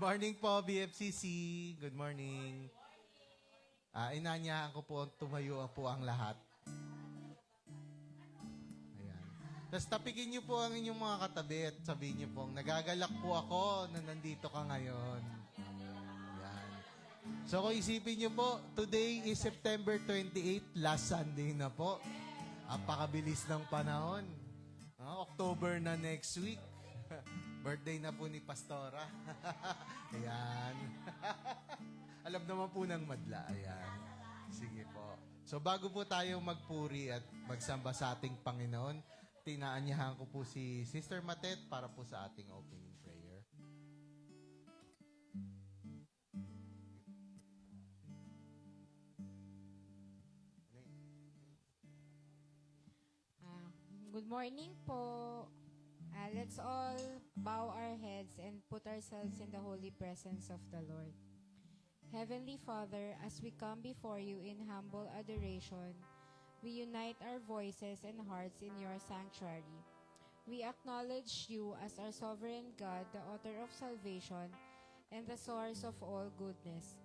morning po, BFCC. Good morning. Inanyahan ko po, tumayo po ang lahat. Ayan. Tapos tapikin niyo po ang inyong mga katabi at sabihin niyo po, nagagalak po ako na nandito ka ngayon. Ayan. So kung isipin niyo po, today is September 28, last Sunday na po. Apakabilis ng panahon. October na next week. Birthday na po ni Pastora. Ayan. Alam naman po ng madla. Ayan. Sige po. So bago po tayo magpuri at magsamba sa ating Panginoon, tinaanyahan ko po si Sister Matet para po sa ating opening prayer. Good morning po. Let's all bow our heads and put ourselves in the holy presence of the Lord. Heavenly Father, as we come before you in humble adoration, we unite our voices and hearts in your sanctuary. We acknowledge you as our sovereign God, the author of salvation and the source of all goodness.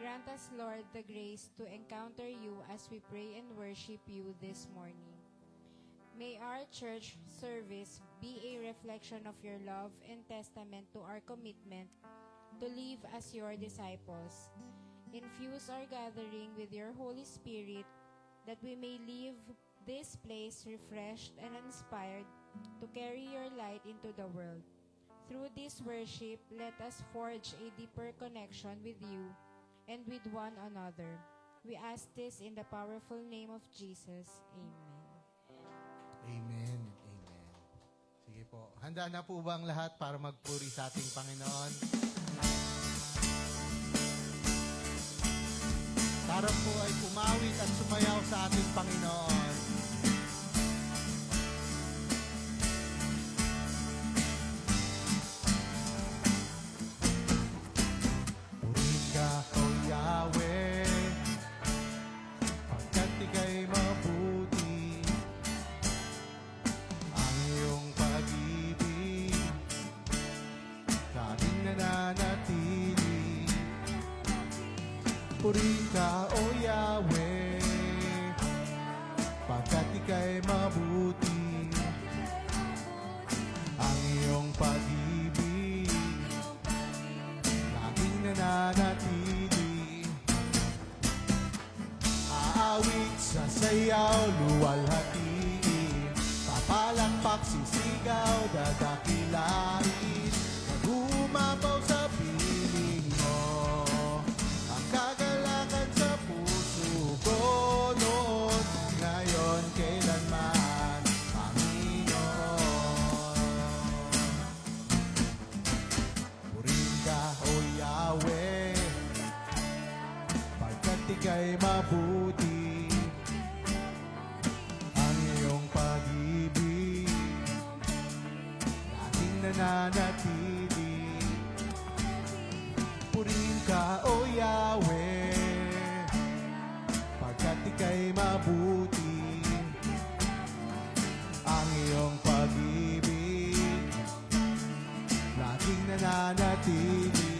Grant us, Lord, the grace to encounter you as we pray and worship you this morning. May our church service be a reflection of your love and testament to our commitment to live as your disciples. Infuse our gathering with your Holy Spirit that we may leave this place refreshed and inspired to carry your light into the world. Through this worship, let us forge a deeper connection with you and with one another. We ask this in the powerful name of Jesus. Amen. Amen. Amen. Sige po. Handa na po ba ang lahat para magpuri sa ating Panginoon? Tara po ay pumawit at sumayaw sa ating Panginoon. Purihin ka, O Yahweh, pagkat ika'y mabuti. Ang iyong pag-ibig laging nananatili. Purihin ka, O Yahweh, pagkat ika'y mabuti. Ang iyong pag-ibig laging nananatili. Aawit, sasayaw, luwalhatiin, papalakpak, sisigaw, dadakilain, mag-uumapaw sa piling mo. Ang kagalakan sa puso ko noon, ngayon, kailanman, Panginoon. Purihin ka, O Yahweh, pagkat ika'y mabuti. Ang iyong pag-ibig laging nananatili. Purihin ka, O Yahweh, pagkat ika'y mabuti. Ang iyong pag-ibig laging nananatili.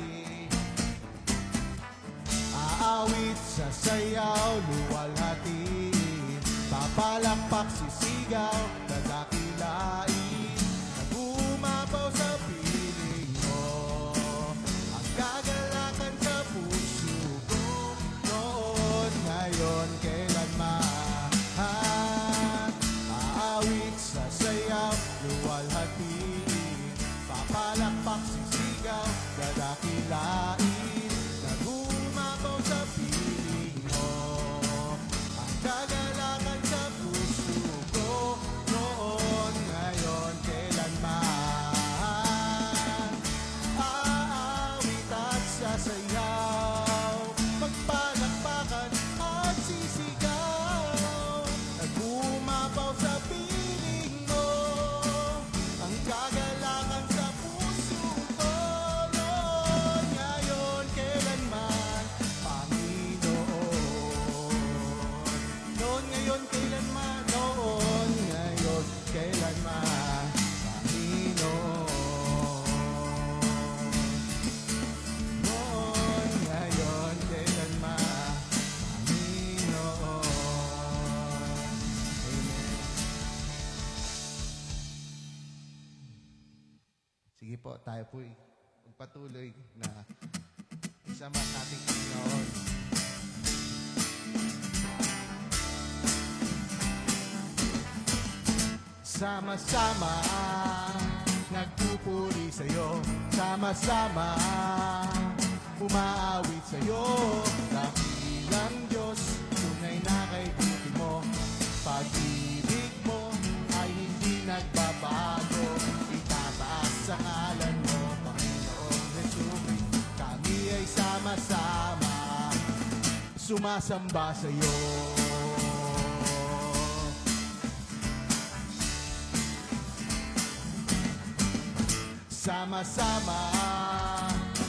Aawit, sasayaw, luwalhatiin, papalakpak, sisigaw, dadakilain, nag-uumapaw sa piling mo. Ang kagalakan sa puso ko noon, ngayon, kailanman. Aawit, sasayaw, luwalhatiin, papalakpak, sisigaw, dadakilain, nag-uumapaw sa piling mo. Ang kagalakan sa puso ko noon, tayo po'y magpatuloy na isama sa ating Panginoon. Sama-sama nagpupuri sa'yo, sama-sama umaawit sa'yo. Dakilang Diyos, tunay na kaibigan mo, pag-ibig mo ay hindi nagbabago. Itataas ang ngalan mo, Panginoong Jesus. Kami ay sama-sama sumasamba sa'yo. Sama-sama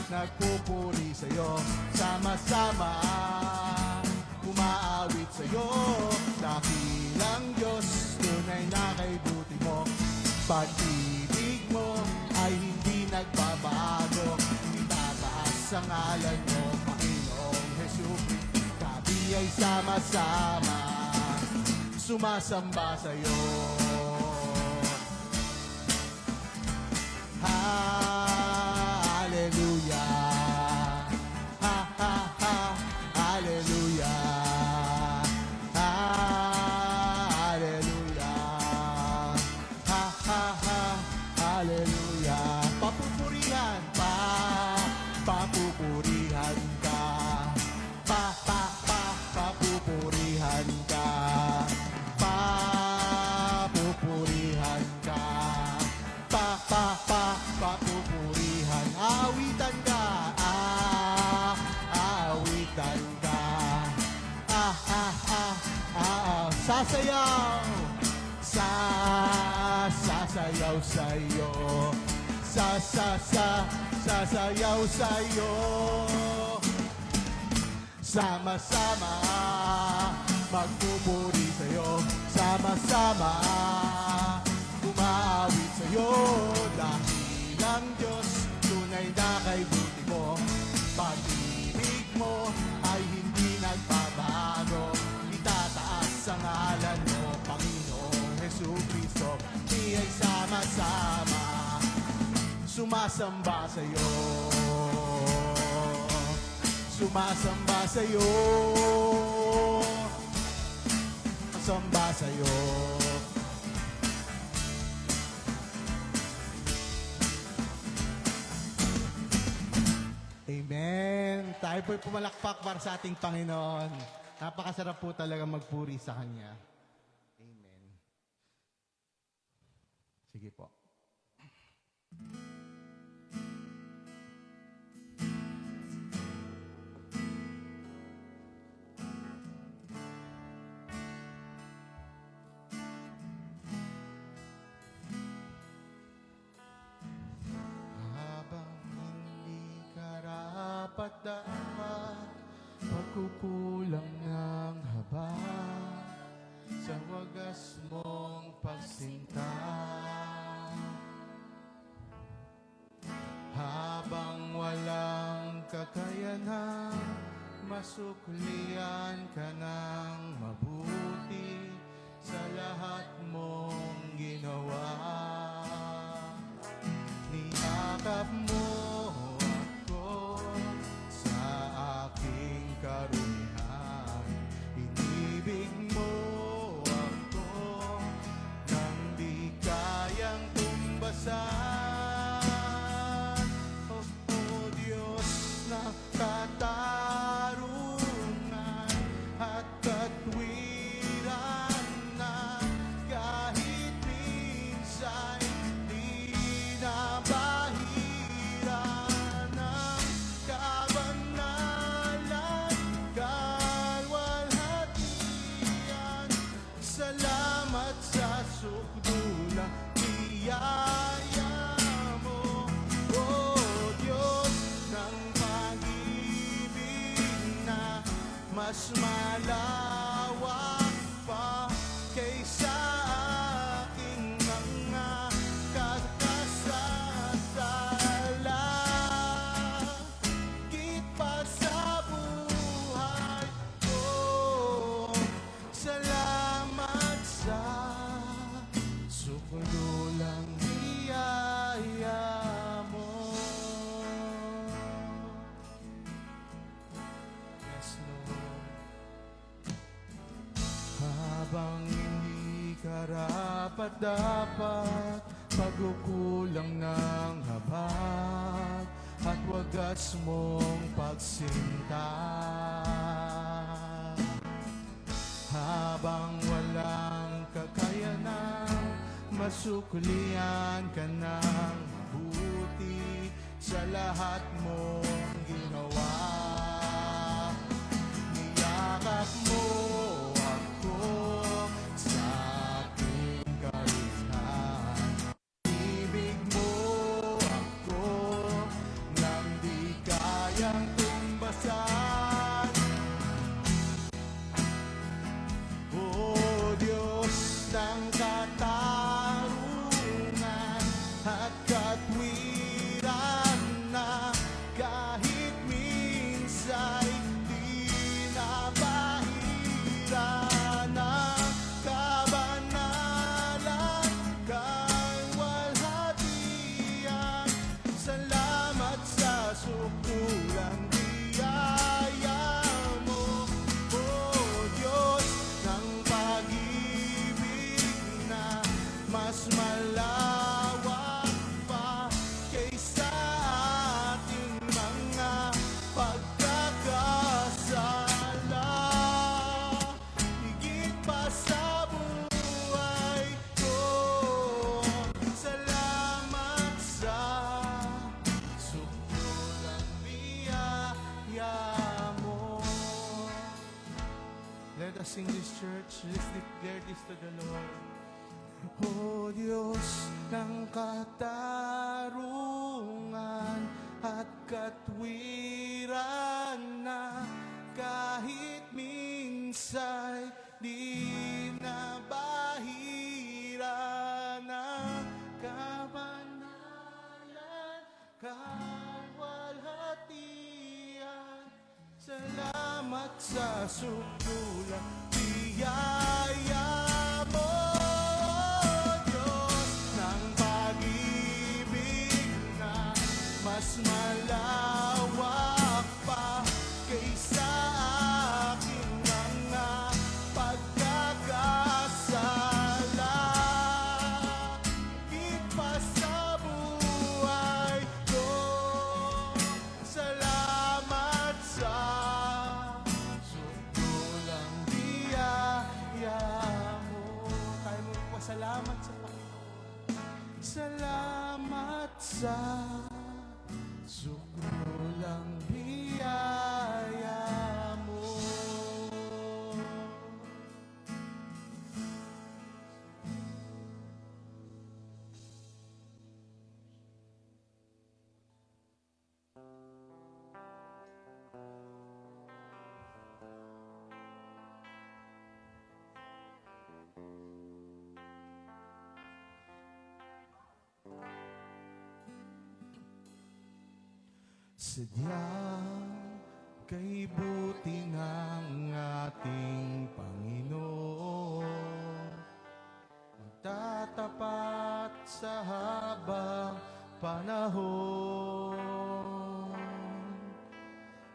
nagpupuri sa'yo, sama-sama umaawit sa'yo. Dakilang Diyos, tunay na kaibuti mo, pag-ibig mo ay hindi nagbabago. Itataas ang ngalan mo, Panginoong Jesus. Kami ay sama-sama sumasamba sa'yo. Hallelujah. Ha ha ha. Hallelujah. Hallelujah. Ha ha ha. Hallelujah. Papupurihan pa. Papupurihan ka. Papupurihan ka. Papupurihan ka. Papupurihan. Awitan ka. Awitan ka. Sasayaw. Sasayaw sa'yo. Sasayaw sa'yo. Sama-sama magpupuri sa'yo. Sama-sama umaawit sa'yo. Dakilang Diyos, tunay na kaibuti mo, pag-ibig mo ay hindi nagbabago. Itataas ang ngalan mo, Panginoong Jesucristo. Di ay sama-sama sumasamba sa'yo. Sumasamba sa'yo. Samba sa'yo. Amen. Tayo po'y pumalakpak para sa ating Panginoon. Napakasarap po talaga magpuri sa Kanya. Amen. Sige po. Dapat pagkukulang ng haba sa wagas mong pagsinta. Habang walang kakayanan, masuklian ka ng mabuti sa lahat mong ginawa. Niyakap mo karunihan, inibig mo ako nang di kayang tumbasan. Oh, oh Diyos na katarungan at katwiran na kahit minsan di na bahiran ng kabanalan, kalwalhatian. Salamat sa sukdulang biyaya mo, oh Diyos ng pag-ibig na mas malawak pa kaysa aking mga kasasala. Higit pa sa buhay ko, salamat sa sukdulang biyaya mo. Habang hindi karapat-dapat, pagkukulang ng habag at wagas mong pagsinta. Habang walang kakayanan, masuklian ka ng mabuti sa lahat mong ginawa. Niyakap mo ako sa aking kalingan. Ibig mo ako nang di kayang tumbasan. O Diyos ng katarungan at katwiran na kahit minsa'y di nabahira ng kabanalan kay walhatian. Salamat sa sukulang biyaya mo, O Diyos ng pag-ibig na mas malawak pa kaysa ating mga pagkakasala. Higit pa sa buhay ko, salamat sa sukulang biyaya mo. Let us sing this, church. Let's declare this to the Lord. O Diyos ng katarungan at katwiran na kahit minsa'y di nabahira ng kabanalan kawalhatian. Salamat sa sukulang biyaya mo, Diyos ng pag-ibig na mas malawak pa kaysa aking mga pagkakasala. Higit pa sa buhay ko, salamat sa sukulang biyaya mo. Tayo mo pasalamat sa Panginoon. Salamat sa sukulang biyaya mo. Sadyang kay buti ng ating Panginoon, magtatapat sa habang panahon,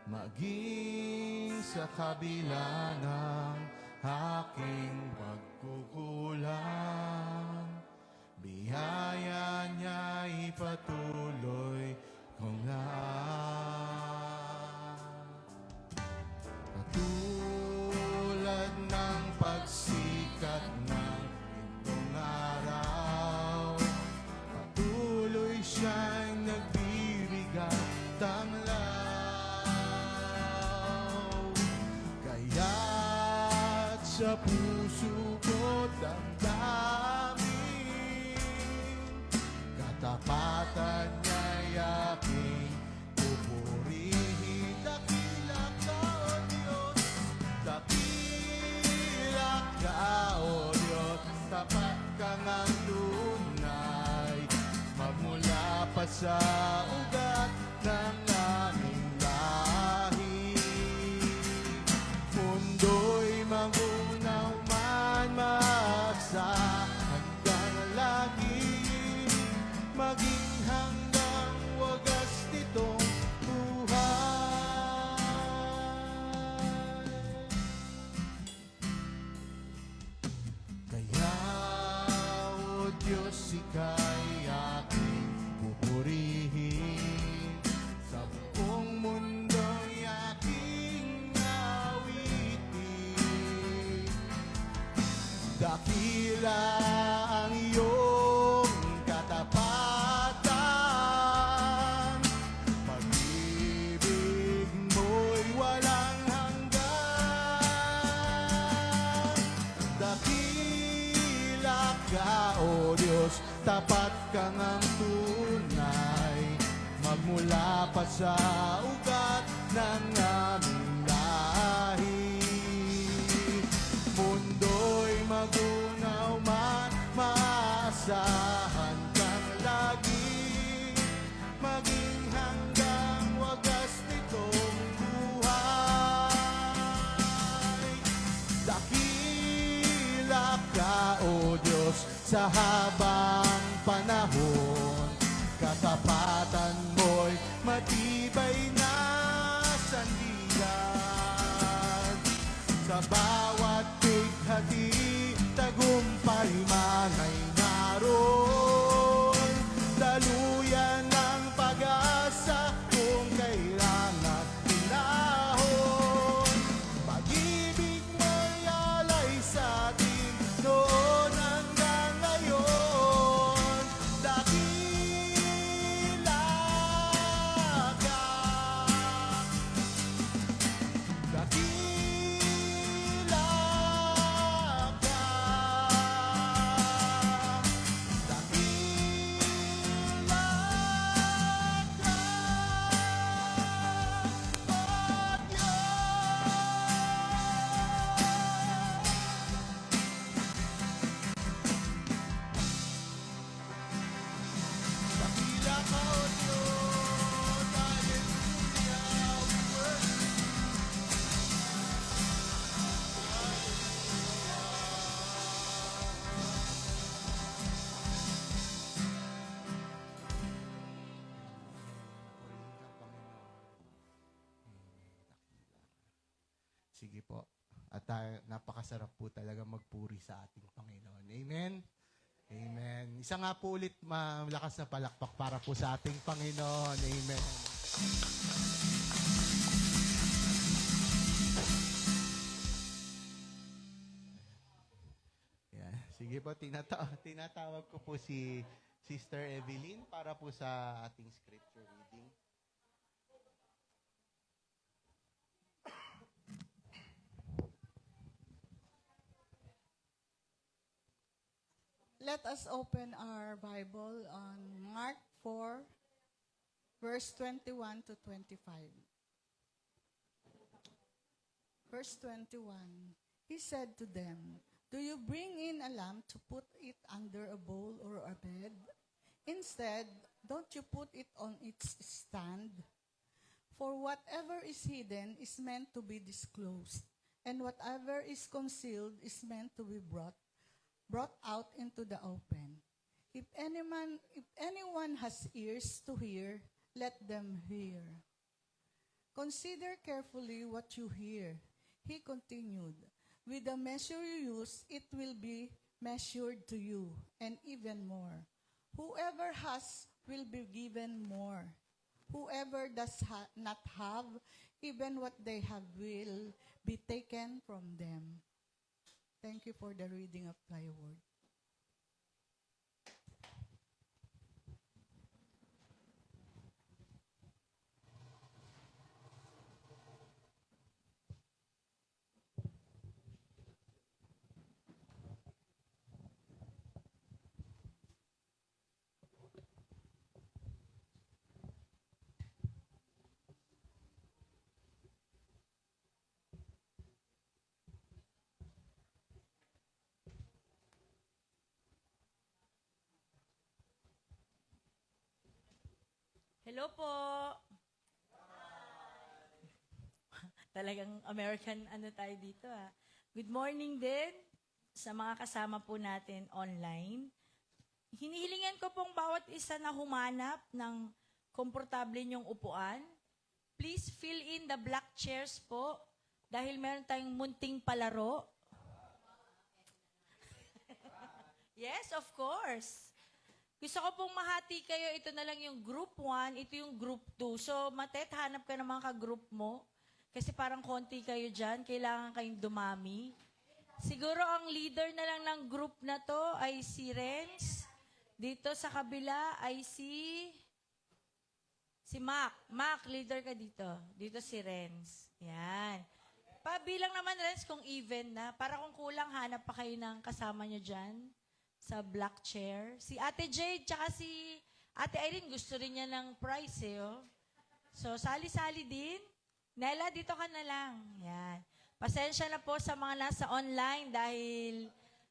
maging sa kabila ng aking pagkukulang, biyaya niya'y patuloy kong katulad ng pagsikat ng itong araw, patuloy siyang nagbibigat tanglaw. Kaya't sa puso ko damdamin, katapatan niya'y aking pupurihin. Dakila ka, O Diyos, dakila ka, O Diyos, tapat ka ngang tunay, magmula pa sa ugat ng aming lahi. Mundo'y magunaw man maasa hanggang lagi, maging hanggang wagas nitong buhay. Dakila ang iyong katapatan, pag-ibig mo'y walang hanggan. Dakila ka, O Diyos, tapat kang ang tunay, magmula pa sa ugat ng aming lahi. Mundo'y magunaw man, maasahan kang lagi, maging hanggang wagas nitong buhay. Dakila ka, O Diyos, sa habang panahon, katapatan mo'y matibay na sandigan. Sa bawat bighati, tagumpay man ay naroon, daluyan ng pag-asa kung kailangan pinahon. Pag-ibig mo'y alay sa atin noon hanggang ngayon. Dakila ka, dakila ka, dakila ka, O Diyos. Dakila ka, O Diyos. Hallelujah. We worship Sige po. At napakasarap po talaga magpuri sa ating Panginoon. Amen? Amen. Isa nga po ulit malakas na palakpak para po sa ating Panginoon. Amen. Yan. Sige po, tinatawag ko po si Sister Evelyn para po sa ating scripture reading. Let us open our Bible on Mark 4, verse 21 to 25. Verse 21, he said to them, "Do you bring in a lamp to put it under a bowl or a bed? Instead, don't you put it on its stand? For whatever is hidden is meant to be disclosed, and whatever is concealed is meant to be brought out into the open. If anyone has ears to hear, let them hear. Consider carefully what you hear," he continued. "With the measure you use, it will be measured to you, and even more. Whoever has will be given more. Whoever does not have, even what they have will be taken from them." Thank you for the reading of thy word. Hello po. Talagang American tayo dito ah. Good morning din sa mga kasama po natin online. Hinihilingan ko pong bawat isa na humanap ng komportable niyong upuan. Please fill in the black chairs po dahil meron tayong munting palaro. Yes, of course. Gusto ko pong mahati kayo, ito na lang yung group 1, ito yung group 2. So, Matet, hanap ka ng mga ka-group mo. Kasi parang konti kayo dyan, kailangan kayong dumami. Siguro ang leader na lang ng group na to ay si Renz. Dito sa kabila ay si Mac. Mac, leader ka dito. Dito si Renz. Yan. Pabilang naman, Renz, kung even na. Para kung kulang, hanap pa kayo ng kasama nyo dyan sa black chair. Si Ate Jade, tsaka si Ate Irene, gusto rin niya ng prize, eh, oh. So, sali-sali din. Nela, dito ka na lang. Yan. Pasensya na po sa mga nasa online dahil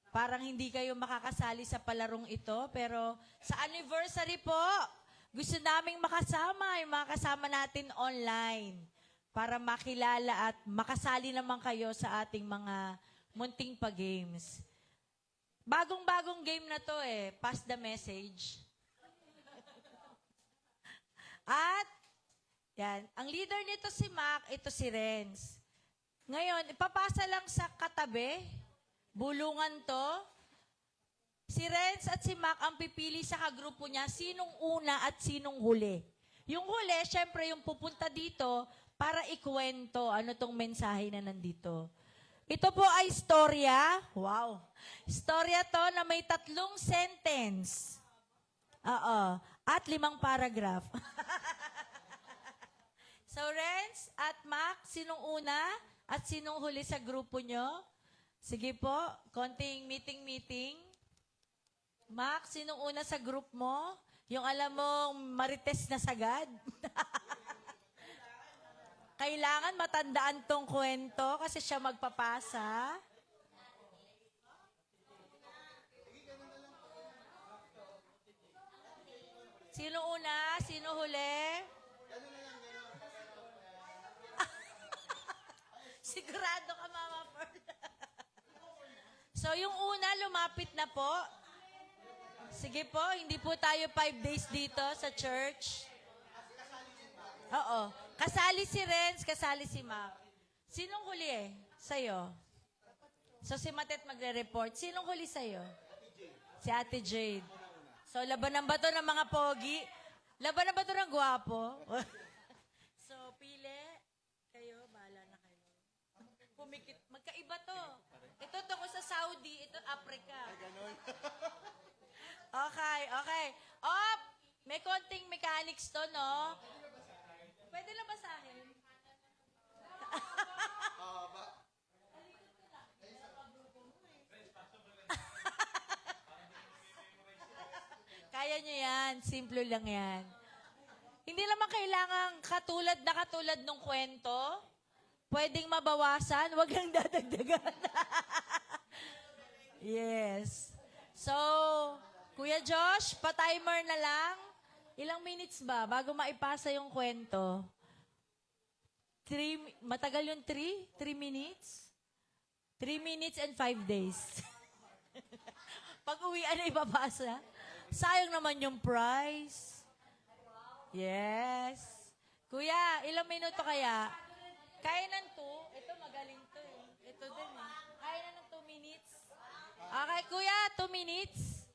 parang hindi kayo makakasali sa palarong ito. Pero sa anniversary po, gusto naming makasama yung mga kasama natin online para makilala at makasali naman kayo sa ating mga munting pa-games. Bagong-bagong game na to eh. Pass the message. At, yan. Ang leader nito si Mac, ito si Renz. Ngayon, ipapasa lang sa katabi. Bulungan to. Si Renz at si Mac ang pipili sa kagrupo niya sinong una at sinong huli. Yung huli, syempre yung pupunta dito para ikwento ano tong mensahe na nandito. Ito po ay istorya. Wow. Istorya to na may 3 sentence. Oo. At 5 paragraph. So, Renz at Mac, sinong una at sinong huli sa grupo nyo? Sige po, konting meeting. Mac, sinong una sa group mo? Yung alam mong marites na sagad? Kailangan matandaan tong kwento kasi siya magpapasa. Sino una? Sino huli? Sigurado ka, Mama Pearl. So, yung una, lumapit na po. Sige po, hindi po tayo 5 days dito sa church. Oo. Kasali si Renz, kasali si Mac. Sinong huli eh? Sa'yo. So, si Matet magre-report. Sinong huli sa'yo? Si Ate Jade. So, labanan ba to ng mga pogi? Labanan ba to ng gwapo? So, pili. Kayo, bahala na kayo. Pumikit. Magkaiba to. Ito tungo sa Saudi, ito Africa. Okay. Op! May konting mechanics to, no? Pwede lang basahin? Kaya nyo yan. Simple lang yan. Hindi naman kailangan katulad ng kwento. Pwedeng mabawasan, wag lang dadagdagan. Yes. So, Kuya Josh, pa-timer na lang. Ilang minutes ba bago maipasa yung kwento? Matagal yung 3? 3 minutes? 3 minutes and 5 days. Pag-uwian na ipapasa. Sayang naman yung prize. Yes. Kuya, ilang minuto kaya? Kaya ng 2? Ito, magaling to eh. Ito din eh. Kaya na ng 2 minutes? Okay, kuya, 2 minutes.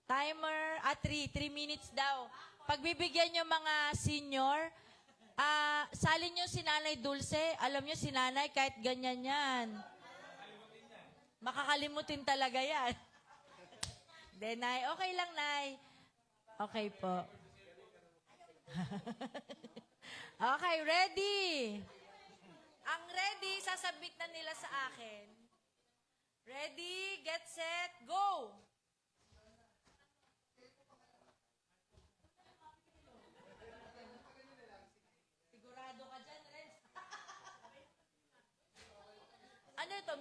Timer, 3 minutes daw. Pagbibigyan nyo mga senior, salin nyo si Nanay Dulce. Alam nyo si Nanay, kahit ganyan yan. Makakalimutin talaga yan. Then, Nay, okay lang, Nay. Okay po. Okay, ready? Ang ready, sasabit na nila sa akin. Ready, get set, go! Sigurado ka dyan, Renz. Ano to?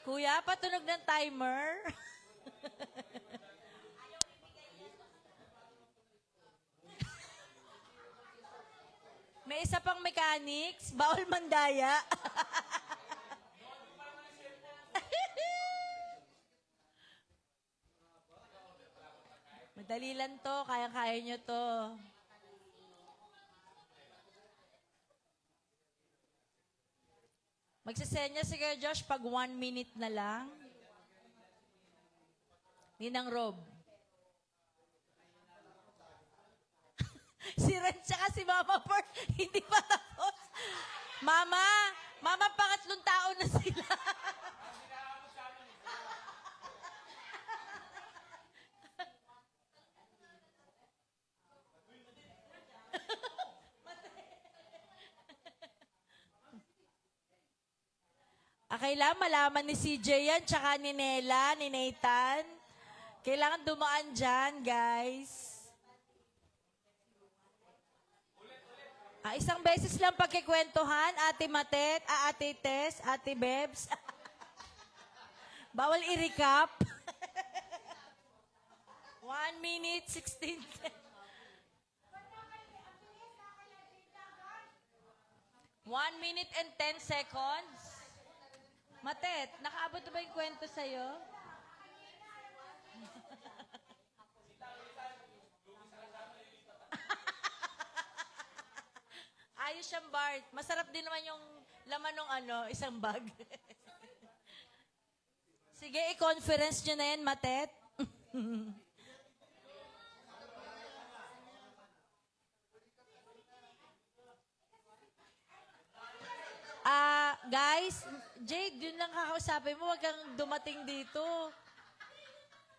Kuya, patunog ng timer. May isa pang mechanics, bawal mandaya. Madali lang to, kaya-kaya nyo to. Magsasenya si Kuya Josh pag 1 minute na lang. Ninang Rob. Si Ren tsaka si Mama Pert, hindi pa tapos. Mama, pangatlong tao na sila. Kailangan malaman ni CJ yan, tsaka ni Nela, ni Nathan. Kailangan dumaan dyan, guys. Isang beses lang pagkikwentuhan, Ate Matet, Ate Tess, Ate Bebs. Bawal i-recap. 1 minute, 16 seconds. 1 minute and 10 seconds. Matet, nakaabot na ba yung kwento sa'yo? Ayos siyang Bart. Masarap din naman yung laman ng isang bag. Sige, i-conference nyo na yan, Matet. Guys, Jade, yun lang kakausapin mo. Huwag kang dumating dito.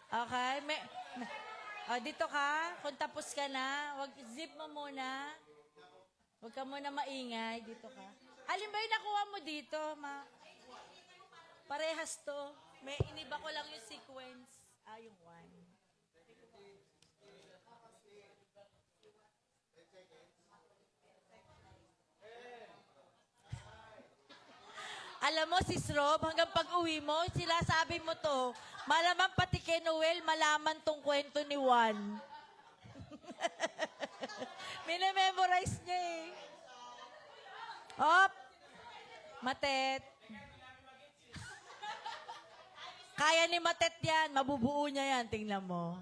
Okay? Dito ka. Kung tapos ka na, zip mo muna. Huwag ka muna maingay. Dito ka. Alin ba yung nakuha mo dito, ma? Parehas to. May iniba ko lang yung sequence. Yung one. Alam mo, Sis Rob, hanggang pag-uwi mo, sila sabi mo to, malamang pati kay Noel, malaman tong kwento ni Juan. Minememorize niya eh. Hop! Matet. Kaya ni Matet yan. Mabubuo niya yan. Tingnan mo.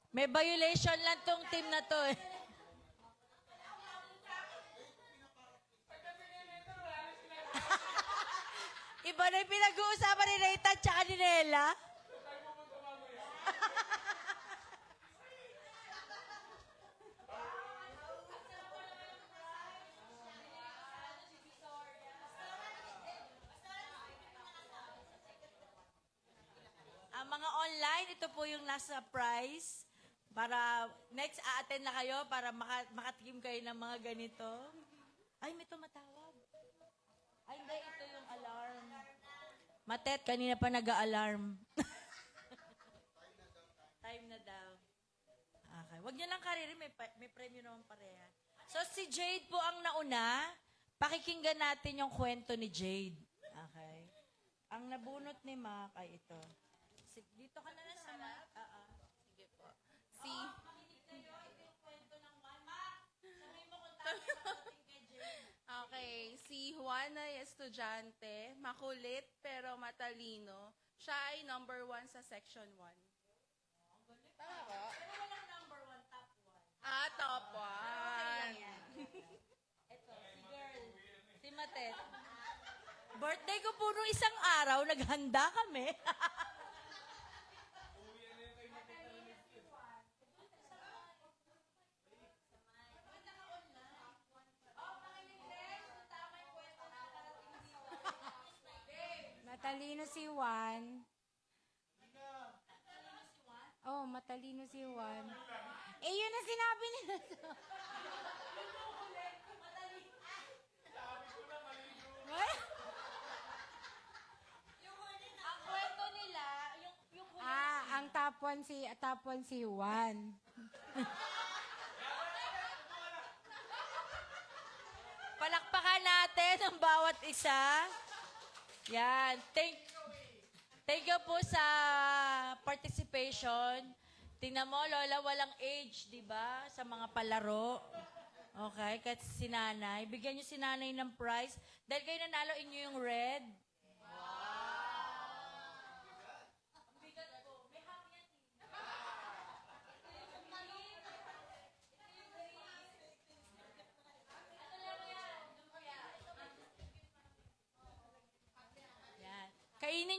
May violation lang tong team na to eh. Iba na yung pinag-uusapan ni Nathan tsaka ni Nela. Ang mga online, ito po yung nasa prize. Para next, a-attend na kayo para makatikim kayo ng mga ganito. Ay, may tumatawag. Ay, hindi. Ito yung alarm. Matet, kanina pa nag-a-alarm. Time na daw. Okay. Huwag niyo lang kariri. May premyo naman pareha. So, si Jade po ang nauna. Pakikinggan natin yung kwento ni Jade. Okay. Ang nabunot ni Mac ay ito. Dito ka na lang sa Mac. Sige po. Okay, si Juana ay estudyante, makulit pero matalino. Siya ay number 1 sa section 1. Tama ba? Pero walang number 1, top 1. Top 1. Ito, si girl. Si Matet. Birthday ko puro isang araw, naghanda kami. Matalino si Juan. Oh, matalino si Juan. Yun ang sinabi nila. Ang kwento nila, yung Ang top one si Juan. palakpakan natin ang bawat isa. Yan. Thank you po sa participation. Tingnan mo, Lola, walang age, di ba? Sa mga palaro. Okay, kahit si nanay. Bigyan niyo si nanay ng prize. Dahil kayo nanalo, inyo yung red.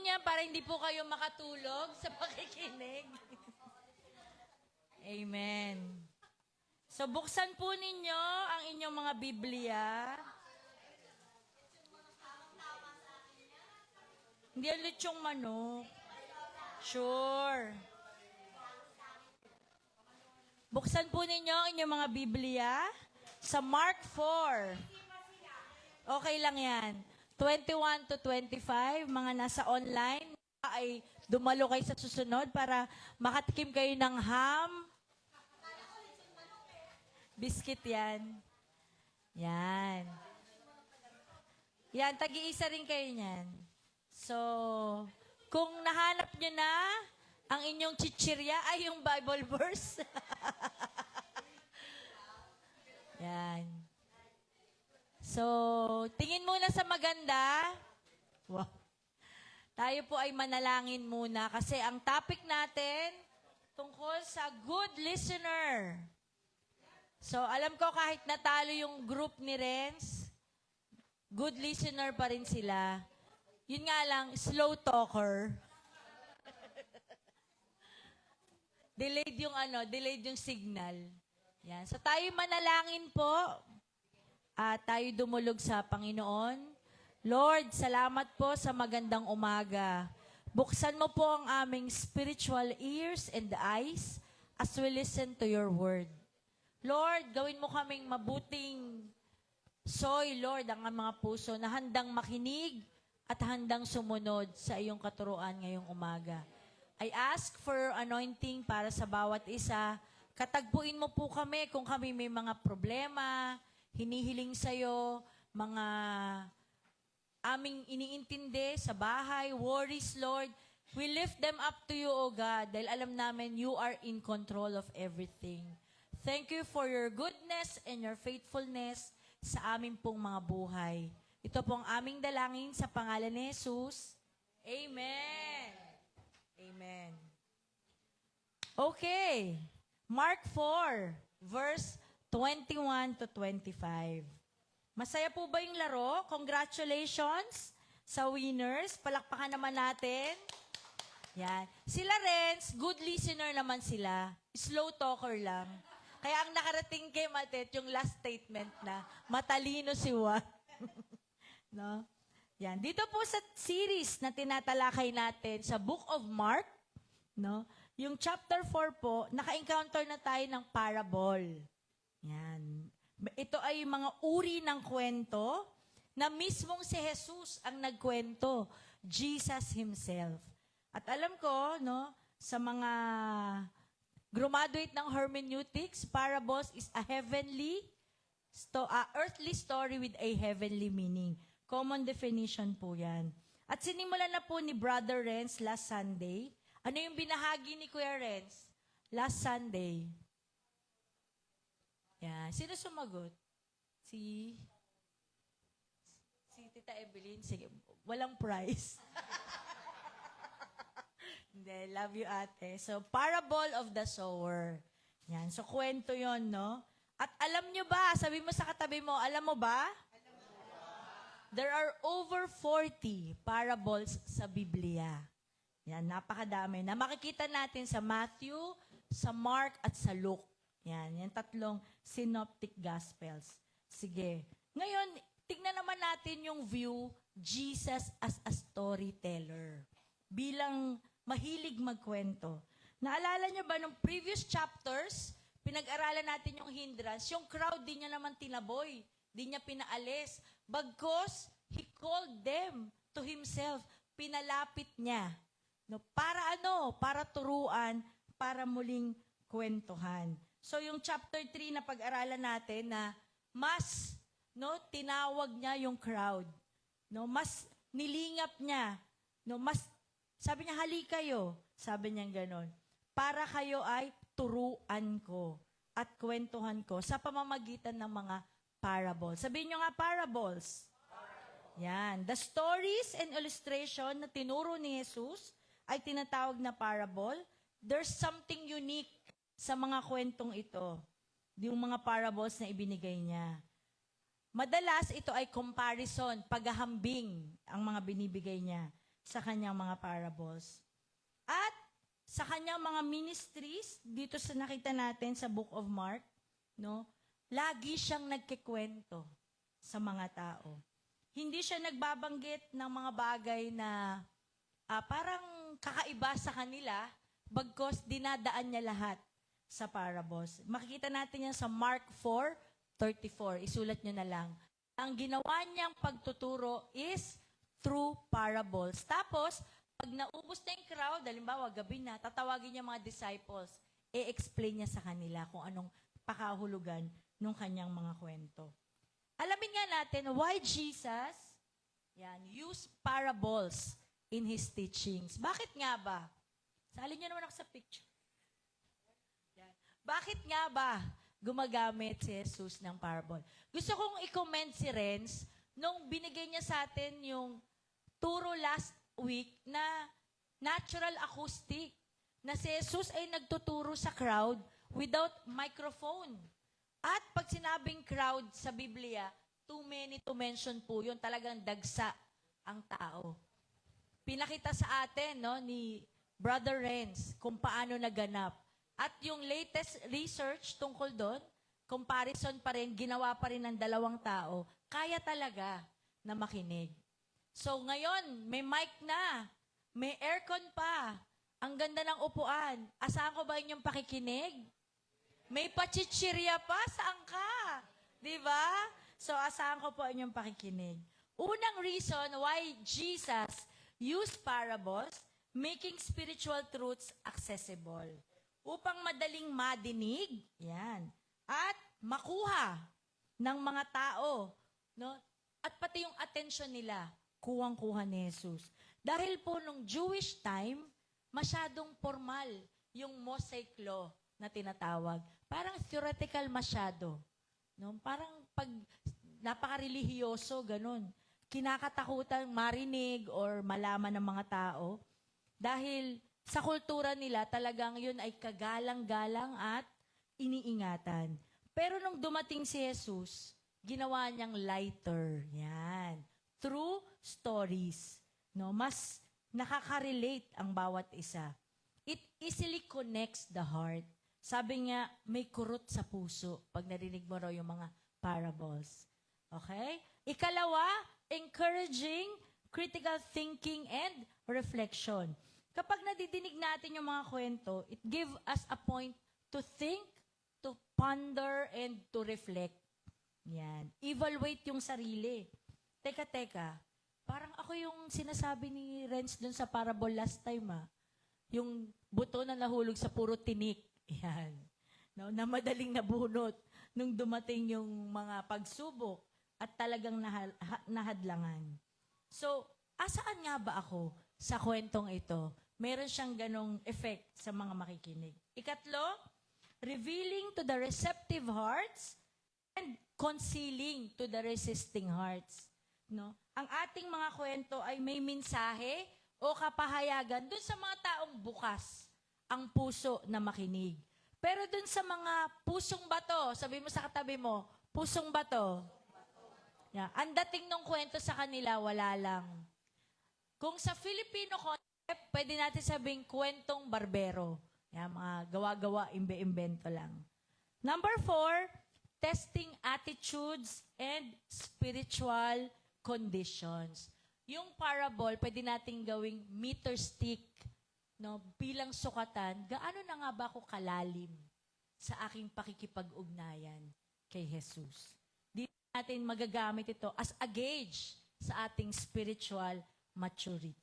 niyan para hindi po kayo makatulog sa pakikinig. Amen. So, buksan po ninyo ang inyong mga Biblia. Hindi ang lechong manok. Sure. Buksan po ninyo ang inyong mga Biblia sa Mark 4. Okay lang yan. 21 to 25, mga nasa online, ay dumalo kayo sa susunod para makatikim kayo ng ham. Biscuit yan. Yan. Yan, tag-iisa rin kayo niyan. So, kung nahanap nyo na ang inyong chichirya ay yung Bible verse. Yan. So, tingin muna sa maganda. Wow. Tayo po ay manalangin muna kasi ang topic natin tungkol sa good listener. So, alam ko kahit natalo yung group ni Renz, good listener pa rin sila. Yun nga lang, slow talker. Delayed yung signal. Yan. So, tayo manalangin po. Tayo dumulog sa Panginoon. Lord, salamat po sa magandang umaga. Buksan mo po ang aming spiritual ears and eyes as we listen to your word. Lord, gawin mo kaming mabuting soy, Lord, ang mga puso na handang makinig at handang sumunod sa iyong katuruan ngayong umaga. I ask for anointing para sa bawat isa. Katagpuin mo po kami kung kami may mga problema, hinihiling sa'yo, mga aming iniintindi sa bahay, worries, Lord. We lift them up to you, O God, dahil alam namin you are in control of everything. Thank you for your goodness and your faithfulness sa aming pong mga buhay. Ito pong aming dalangin sa pangalan ni Jesus. Amen. Amen. Okay. Mark 4, verse 21 to 25. Masaya po ba yung laro? Congratulations sa winners. Palakpakan naman natin. Yan. Sila Renz, good listener naman sila. Slow talker lang. Kaya ang nakarating kay Matet, yung last statement na, matalino si Juan. No? Yan. Dito po sa series na tinatalakay natin sa Book of Mark, no? Yung chapter 4 po, naka-encounter na tayo ng parable. Yan. Ito ay mga uri ng kwento na mismong si Jesus ang nagkwento. Jesus Himself. At alam ko, no, sa mga graduate ng hermeneutics, parables is a earthly story with a heavenly meaning. Common definition po yan. At sinimulan na po ni Brother Renz last Sunday. Ano yung binahagi ni Kuya Renz? Last Sunday. Yan. Sino sumagot? Si Tita Evelyn. Sige, walang prize. Hindi, love you ate. So, parable of the sower. Yan. So, kwento yon, no? At alam nyo ba, sabi mo sa katabi mo, alam mo ba? There are over 40 parables sa Biblia. Yan, napakadami. Na makikita natin sa Matthew, sa Mark, at sa Luke. Yan, yung tatlong synoptic gospels. Sige. Ngayon, tignan naman natin yung view, Jesus as a storyteller. Bilang mahilig magkwento. Naalala nyo ba nung previous chapters, pinag-aralan natin yung hindrance, yung crowd di niya naman tinaboy, di niya pinaalis. Bagkos, He called them to Himself. Pinalapit niya. No, para ano? Para turuan, para muling kwentuhan. So yung chapter 3 na pag-aralan natin na mas tinawag niya yung crowd. No, mas nilingap niya. No, mas sabi niya, hali kayo. Sabi niya gano'n. Para kayo ay turuan ko at kwentuhan ko sa pamamagitan ng mga parables. Sabihin niyo nga parables. Yan. The stories and illustration na tinuro ni Jesus ay tinatawag na parable. There's something unique sa mga kwentong ito. Yung mga parables na ibinigay niya. Madalas ito ay comparison, paghahambing ang mga binibigay niya. sa kanyang mga parables. At sa kanyang mga ministries, dito sa nakita natin sa Book of Mark, no, lagi siyang nagkikwento sa mga tao. Hindi siya nagbabanggit ng mga bagay na parang kakaiba sa kanila, bagkos dinadaan niya lahat sa parables. Makikita natin yan sa Mark 4:34. Isulat niyo na lang. Ang ginawa niyang pagtuturo is through parables. Tapos, pag naubos na yung crowd, halimbawa gabi na, tatawagin niya mga disciples, i-explain niya sa kanila kung anong pakahulugan ng kanyang mga kwento. Alamin nga natin why Jesus used parables in His teachings. Bakit nga ba? Salin niyo naman ako sa picture. Yan. Bakit nga ba gumagamit si Jesus ng parable? Gusto kong i-comment si Renz nung binigay niya sa atin yung turo last week na natural acoustic. Na si Jesus ay nagtuturo sa crowd without microphone. At pag sinabing crowd sa Biblia, too many to mention po yun. Talagang dagsa ang tao. Pinakita sa atin ni Brother Renz kung paano naganap. At yung latest research tungkol doon, comparison pa rin, ginawa pa rin ng 2 tao, kaya talaga na makinig. So ngayon, may mic na, may aircon pa, ang ganda ng upuan. Asahan ko ba inyong pakikinig? May pachichirya pa, saan ka? Diba? So asahan ko po inyong pakikinig. Unang reason why Jesus used parables, making spiritual truths accessible. Upang madaling madinig, yan, at makuha ng mga tao, no? At pati yung attention nila, kuwang-kuha ni Jesus. Dahil po nung Jewish time, masyadong formal yung Mosaic Law na tinatawag. Parang theoretical masyado. No? Parang pag napaka-relihiyoso, ganun. Kinakatakutan marinig or malaman ng mga tao. Dahil sa kultura nila, talagang yun ay kagalang-galang at iniingatan. Pero nung dumating si Jesus, ginawa niyang lighter. Yan. Through stories. No? Mas nakaka-relate ang bawat isa. It easily connects the heart. Sabi nga, may kurot sa puso pag narinig mo raw yung mga parables. Okay? Ikalawa, encouraging critical thinking and reflection. Kapag nadidinig natin yung mga kwento, it gives us a point to think, to ponder, and to reflect. Yan. Evaluate yung sarili. Teka. Parang ako yung sinasabi ni Renz dun sa parable last time, Yung buto na nahulog sa puro tinik. Yan. No, na madaling nabunot nung dumating yung mga pagsubok at talagang nahadlangan. So, asaan nga ba ako sa kwentong ito? Meron siyang ganong effect sa mga makikinig. Ikatlo, revealing to the receptive hearts and concealing to the resisting hearts. No? Ang ating mga kwento ay may mensahe o kapahayagan dun sa mga taong bukas ang puso na makinig. Pero dun sa mga pusong bato, sabi mo sa katabi mo, pusong bato. Yeah. Ang dating ng kwento sa kanila, wala lang. Kung sa Filipino concept, pwede natin sabing kwentong barbero. Yeah, mga gawa-gawa, imbe-imbento lang. Number 4, testing attitudes and spiritual conditions. Yung parable, pwede nating gawing meter stick, no, bilang sukatan, gaano na nga ba ako kalalim sa aking pakikipag-ugnayan kay Jesus? Dito natin magagamit ito as a gauge sa ating spiritual maturity.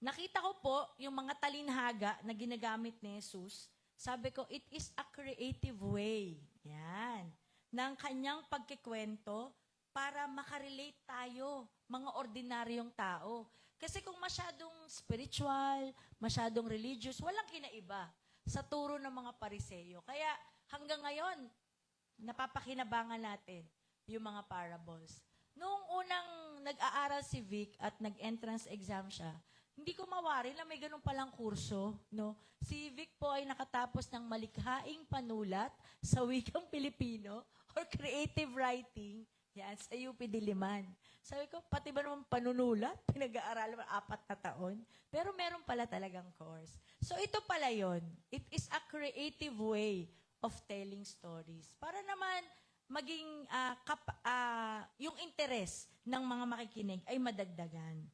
Nakita ko po yung mga talinhaga na ginagamit ni Jesus. Sabi ko, it is a creative way. Yan. Ng kanyang pagkikwento para makarelate tayo, mga ordinaryong tao. Kasi kung masyadong spiritual, masyadong religious, walang kinaiba sa turo ng mga Pariseyo. Kaya hanggang ngayon, napapakinabangan natin yung mga parables. Noong unang nag-aaral si Vic at nag-entrance exam siya, hindi ko mawari na may ganun palang kurso. No? Si Vic po ay nakatapos ng malikhaing panulat sa wikang Pilipino or creative writing Yan, sa UP Diliman. Sabi ko, pati ba naman panunulat? Pinag-aaralan mo 4 na taon. Pero meron pala talagang course. So ito pala yon. It is a creative way of telling stories. Para naman maging yung interes ng mga makikinig ay madagdagan.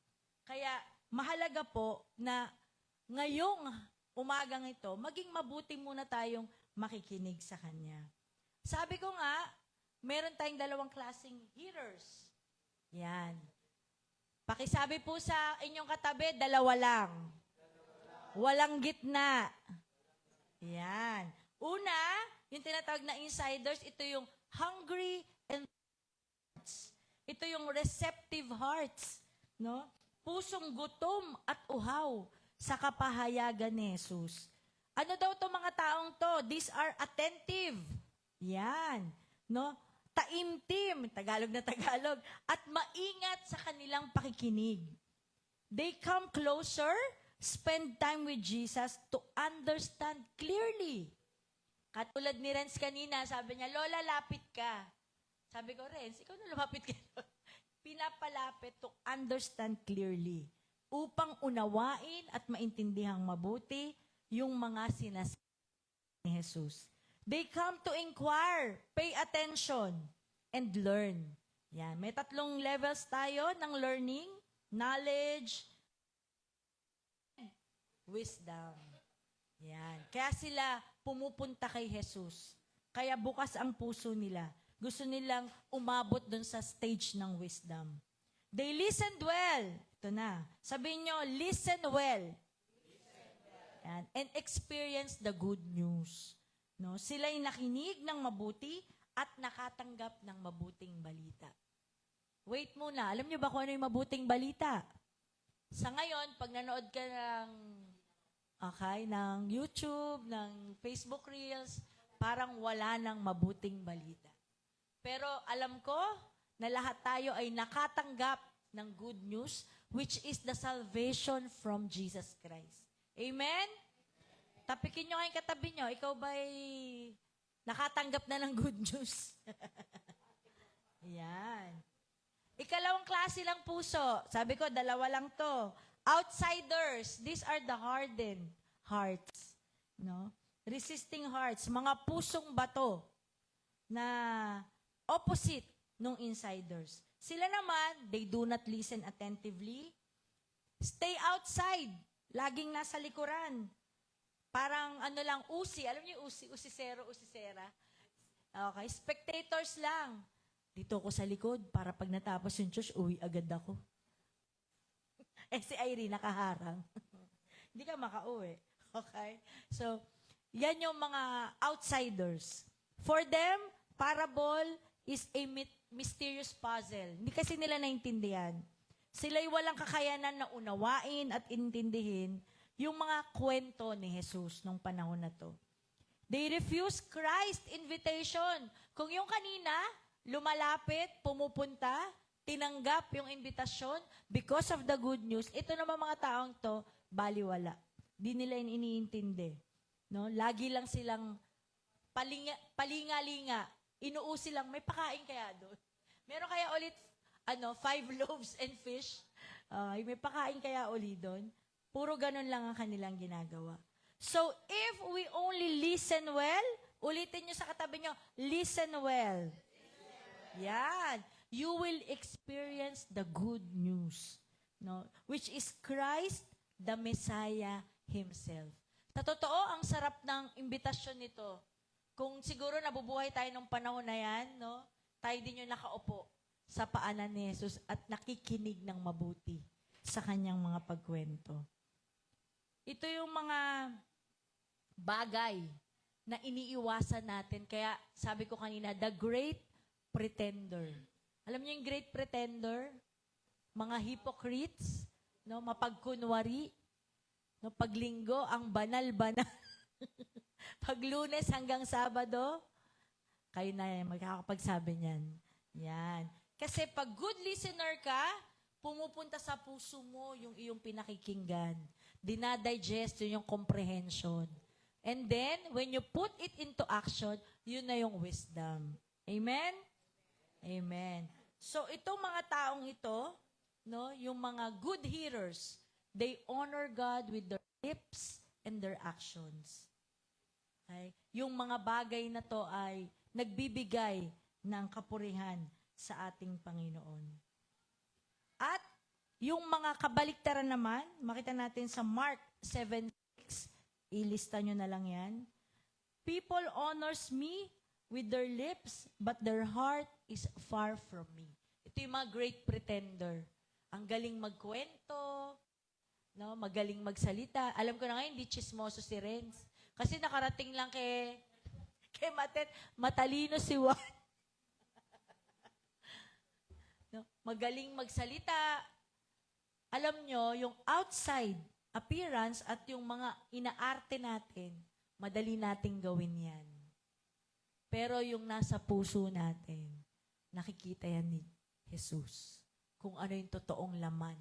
Kaya mahalaga po na ngayong umagang ito, maging mabuti muna tayong makikinig sa Kanya. Sabi ko nga, meron tayong 2 klaseng hearers. Yan. Pakisabi po sa inyong katabi, 2 lang. Walang gitna. Yan. Una, yung tinatawag na insiders, ito yung hungry and hearts. Ito yung receptive hearts. No? Pusong gutom at uhaw sa kapahayagan ni Jesus. Ano daw to mga taong to? These are attentive. Yan. No? Taimtim, Tagalog na Tagalog, at maingat sa kanilang pakikinig. They come closer, spend time with Jesus to understand clearly. Katulad ni Renz kanina, sabi niya, Lola, lapit ka. Sabi ko, Renz, ikaw na lumapit ka. Pinapalapit to understand clearly upang unawain at maintindihang mabuti yung mga sinasabi ni Jesus. They come to inquire, pay attention, and learn. Yan. May 3 levels tayo ng learning, knowledge, wisdom. Yan. Kaya sila pumupunta kay Jesus. Kaya bukas ang puso nila. Gusto nilang umabot dun sa stage ng wisdom. They listened well. Ito na. Sabihin nyo, listen well. Yan. And experience the good news. No? Sila'y nakinig ng mabuti at nakatanggap ng mabuting balita. Wait muna. Alam niyo ba kung ano yung mabuting balita? Sa ngayon, pag nanood ka ng YouTube, ng Facebook Reels, parang wala nang mabuting balita. Pero alam ko na lahat tayo ay nakatanggap ng good news, which is the salvation from Jesus Christ. Amen? Tapikin nyo kayong katabi nyo, ikaw ba'y nakatanggap na ng good news? Yan. Ikalawang klase lang puso. Sabi ko, 2 lang to. Outsiders, these are the hardened hearts. No? Resisting hearts, mga pusong bato na opposite ng insiders. Sila naman, they do not listen attentively. Stay outside. Laging nasa likuran. Parang usi. Alam niyo usi? Usisero, usisera. Okay, spectators lang. Dito ako sa likod para pag natapos yung church, uwi agad ako. Si Irene nakaharang. Hindi ka makauwi. Okay? So, yan yung mga outsiders. For them, parable is a mysterious puzzle. Hindi kasi nila naintindihan. Sila'y walang kakayanan na unawain at intindihin yung mga kwento ni Jesus nung panahon na to. They refuse Christ's invitation. Kung yung kanina, lumalapit, pumupunta, tinanggap yung invitasyon because of the good news, ito naman mga taong to, baliwala. Di nila iniintindi. No? Lagi lang silang palinga-linga. Inuusi lang, may pakain kaya doon? Meron kaya ulit 5 loaves and fish? May pakain kaya ulit doon? Puro ganun lang ang kanilang ginagawa. So, if we only listen well, ulitin nyo sa katabi nyo, listen well. Yan. You will experience the good news, no? Which is Christ, the Messiah Himself. Sa totoo, ang sarap ng imbitasyon nito. Kung siguro nabubuhay tayo ng panahon na yan, no? Tayo din yung nakaupo sa paanan ni Jesus at nakikinig ng mabuti sa kanyang mga pagkwento. Ito yung mga bagay na iniiwasan natin. Kaya sabi ko kanina, the great pretender. Alam niyo yung great pretender? Mga hypocrites, no? Mapagkunwari, no? Paglinggo, ang banal-banal. Pag Lunes hanggang Sabado, kayo na yan, magkakapagsabi niyan. Yan. Kasi pag good listener ka, pumupunta sa puso mo yung iyong pinakikinggan. Dinadigest yun yung comprehension. And then, when you put it into action, yun na yung wisdom. Amen? Amen. So, itong mga taong ito, no, yung mga good hearers, they honor God with their lips and their actions. Okay? Yung mga bagay na to ay nagbibigay ng kapurihan sa ating Panginoon. At yung mga kabaliktaran naman, makita natin sa Mark 7:6, ilista nyo na lang yan. People honors me with their lips, but their heart is far from me. Ito yung mga great pretender. Ang galing magkwento, no? Magaling magsalita. Alam ko na ngayon, hindi chismoso si Renz. Kasi nakarating lang kay Matet, matalino si Juan. No? Magaling magsalita. Alam nyo, yung outside appearance at yung mga inaarte natin, madali nating gawin yan. Pero yung nasa puso natin, nakikita yan ni Jesus. Kung ano yung totoong laman.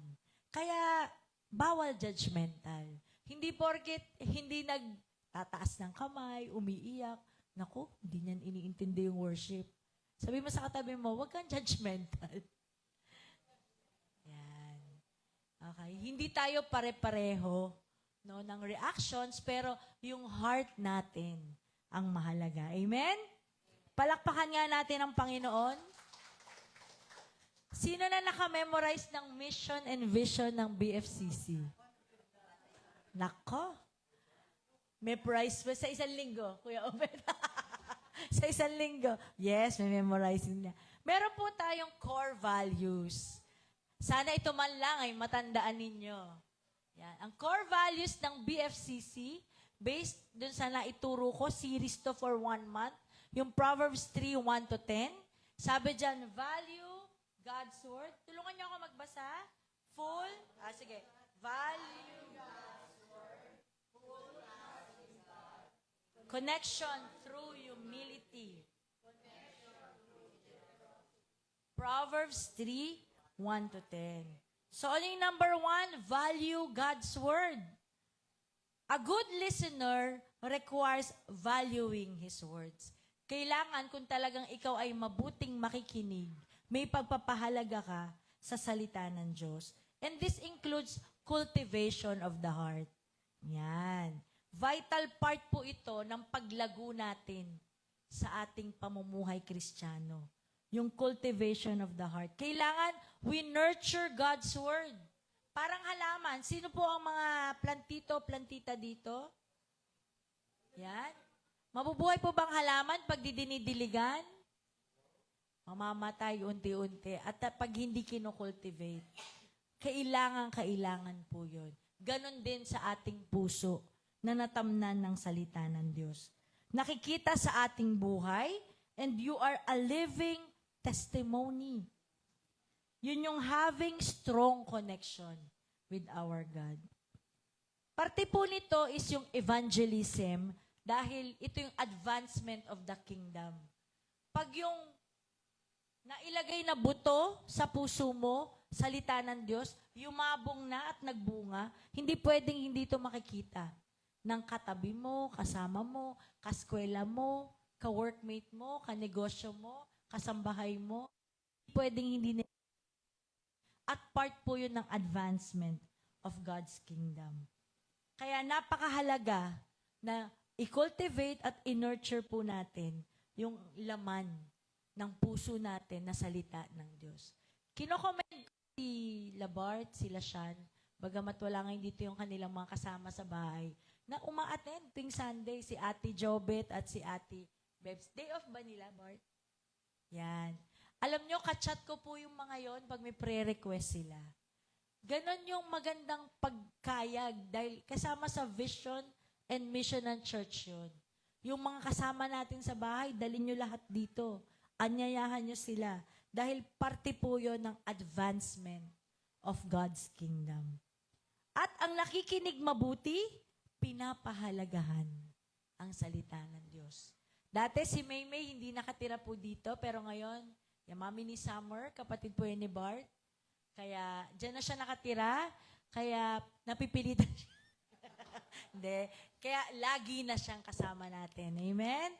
Kaya, bawal judgmental. Hindi porket hindi nagtataas ng kamay, umiiyak. Naku, hindi niyan iniintindi yung worship. Sabi mo sa katabi mo, huwag kang judgmental. Yan. Okay. Hindi tayo pare-pareho, no, ng reactions, pero yung heart natin ang mahalaga. Amen? Palakpakan nga natin ang Panginoon. Sino na nakamemorize ng mission and vision ng BFCC? Nako. May prize pa sa isang linggo, Kuya Obed. Sa isang linggo. Yes, may memorizing na. Meron po tayong core values. Sana ito man lang ay matandaan ninyo. Yan. Ang core values ng BFCC, based dun sa naituro ko, series to for 1 month, yung Proverbs 3:1-10. Sabi dyan, value God's Word. Tulungan niyo ako magbasa. Full. Sige. Value God's Word. Full as is God. Connection through humility. Proverbs 3:1-10. So, ano yung number 1? Value God's Word. A good listener requires valuing His words. Kailangan kung talagang ikaw ay mabuting makikinig, may pagpapahalaga ka sa salita ng Diyos. And this includes cultivation of the heart. Yan. Vital part po ito ng paglago natin sa ating pamumuhay Kristiyano. Yung cultivation of the heart. Kailangan we nurture God's Word. Parang halaman. Sino po ang mga plantita dito? Yan. Mabubuhay po bang halaman pag didinidiligan? Mamamatay unti-unti. At pag hindi kinocultivate, kailangan po yun. Ganon din sa ating puso na natamnan ng salita ng Diyos. Nakikita sa ating buhay, and you are a living testimony. Yun yung having strong connection with our God. Parte po nito is yung evangelism, dahil ito yung advancement of the kingdom. Pag yung nailagay na buto sa puso mo, salita ng Diyos, yumabong na at nagbunga, hindi pwedeng hindi ito makikita ng katabi mo, kasama mo, kaskwela mo, ka-workmate mo, ka-negosyo mo, kasambahay mo. Pwedeng hindi at part po yun ng advancement of God's kingdom. Kaya napakahalaga na i-cultivate at i-nurture po natin yung laman ng puso natin na salita ng Diyos. Kino-commend si Labart, si Lashan, bagamat wala ngayon dito yung kanilang mga kasama sa bahay, na uma-attend tuwing Sunday, si Ate Jobet at si Ate Bebs. Day off ba nila, Bart? Yan. Alam nyo, kachat ko po yung mga yon pag may prayer-request sila. Ganon yung magandang pagkayag dahil kasama sa vision and mission ng church yun. Yung mga kasama natin sa bahay, dalhin nyo lahat dito. Anyayahan nyo sila. Dahil parte po yun ng advancement of God's kingdom. At ang nakikinig mabuti, pinapahalagahan ang salita ng Diyos. Dati si Maymay hindi nakatira po dito, pero ngayon, yung mami ni Summer, kapatid po yan ni Bart, kaya dyan na siya nakatira, kaya napipilitan siya. Hindi. Kaya lagi na siyang kasama natin. Amen?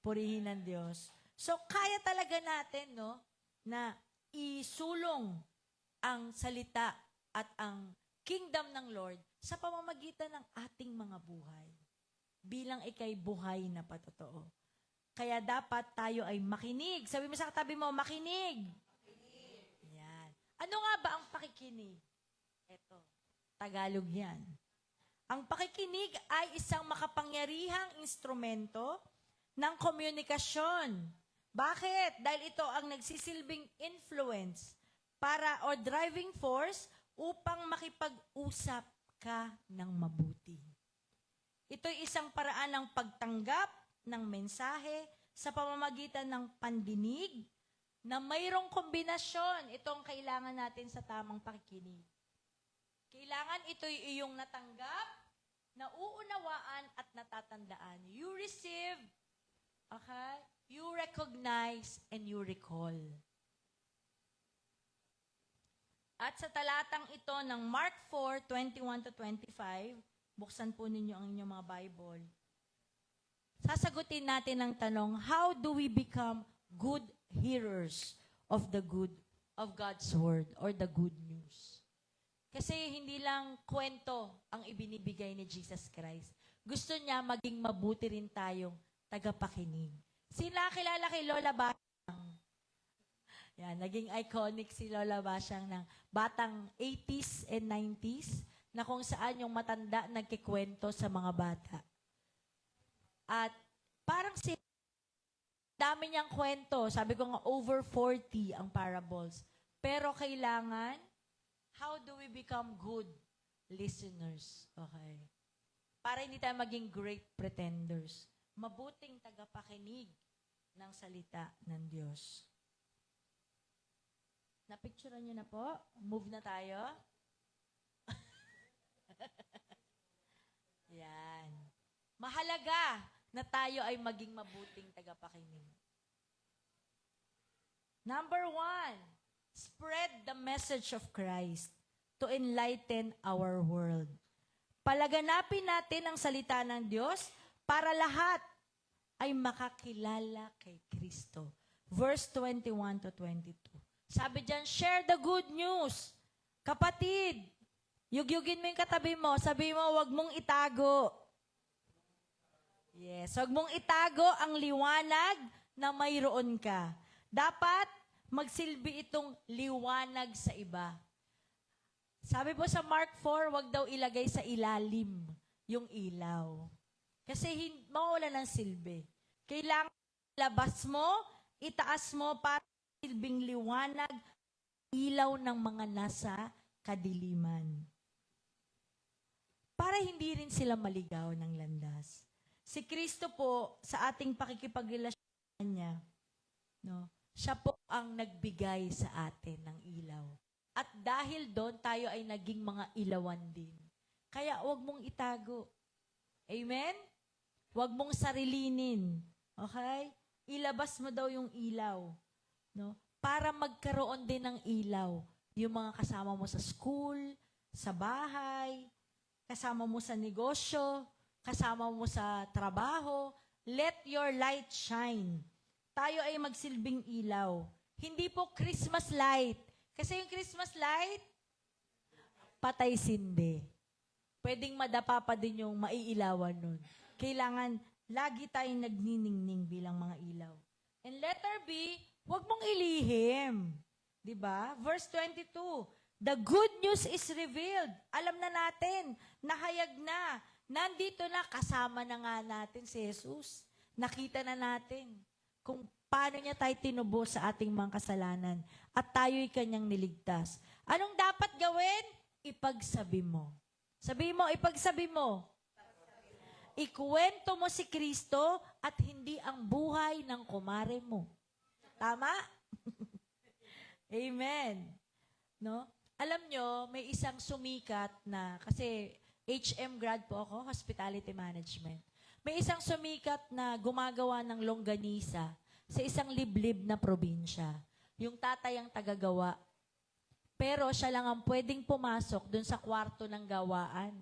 Purihin ng Diyos. So, kaya talaga natin, no? na isulong ang salita at ang kingdom ng Lord sa pamamagitan ng ating mga buhay. Bilang ikay buhay na patotoo. Kaya dapat tayo ay makinig. Sabi mo sa katabi mo, makinig. Yan. Ano nga ba ang pakikinig? Ito, Tagalog yan. Ang pakikinig ay isang makapangyarihang instrumento ng komunikasyon. Bakit? Dahil ito ang nagsisilbing influence para o driving force upang makipag-usap ka ng mabuti. Ito'y isang paraan ng pagtanggap ng mensahe sa pamamagitan ng pandinig na mayroong kombinasyon. Ito ang kailangan natin sa tamang pakikinig. Kailangan ito'y iyong natanggap, nauunawaan at natatandaan. You receive, okay? You recognize, and you recall. At sa talatang ito ng Mark 4:21-25, buksan po ninyo ang inyong mga Bible. Sasagutin natin ang tanong, how do we become good hearers of God's word or the good news? Kasi hindi lang kwento ang ibinibigay ni Jesus Christ. Gusto niya maging mabuti rin tayong tagapakinig. Sila kilala kay Lola Basyang. Yan, naging iconic si Lola Basyang ng batang 80s and 90s na kung saan yung matanda nagkikwento sa mga bata. At parang dami niyang kwento. Sabi ko nga, over 40 ang parables. Pero kailangan, how do we become good listeners? Okay. Para hindi tayo maging great pretenders. Mabuting tagapakinig ng salita ng Diyos. Napicturean niyo na po? Move na tayo? Yan. Mahalaga na tayo ay maging mabuting tagapakinig. Number 1, spread the message of Christ to enlighten our world. Palaganapin natin ang salita ng Diyos para lahat ay makakilala kay Kristo. Verse 21-22. Sabi diyan, share the good news. Kapatid, yugyugin mo yung katabi mo. Sabi mo, wag mong itago. Yes, wag mong itago ang liwanag na mayroon ka. Dapat magsilbi itong liwanag sa iba. Sabi po sa Mark 4, wag daw ilagay sa ilalim yung ilaw. Kasi mawala ng silbi. Kailangan labas mo, itaas mo para silbing liwanag, ilaw ng mga nasa kadiliman. Para hindi rin sila maligaw ng landas. Si Kristo po, sa ating pakikipagrelasyon niya, no, siya po ang nagbigay sa atin ng ilaw. At dahil doon, tayo ay naging mga ilawan din. Kaya huwag mong itago. Amen? Huwag mong sarilinin. Okay? Ilabas mo daw yung ilaw. No? Para magkaroon din ng ilaw. Yung mga kasama mo sa school, sa bahay, kasama mo sa negosyo, kasama mo sa trabaho. Let your light shine. Tayo ay magsilbing ilaw. Hindi po Christmas light. Kasi yung Christmas light, patay sindi. Pwedeng madapa pa din yung maiilawan nun. Kailangan lagi tayong nagniningning bilang mga ilaw. And letter B, huwag mong ilihim. Diba? Verse 22, the good news is revealed. Alam na natin, nahayag na, nandito na, kasama na nga natin si Jesus. Nakita na natin kung paano niya tayo tinubo sa ating mga kasalanan at tayo'y kanyang niligtas. Anong dapat gawin? Ipagsabi mo. Sabi mo, ipagsabi mo. Ikuwento mo si Kristo at hindi ang buhay ng kumare mo. Tama? Amen. No? Alam nyo, may isang sumikat na, kasi HM grad po ako, Hospitality Management. May isang sumikat na gumagawa ng longganisa sa isang liblib na probinsya. Yung tatay ang tagagawa. Pero siya lang ang pwedeng pumasok dun sa kwarto ng gawaan.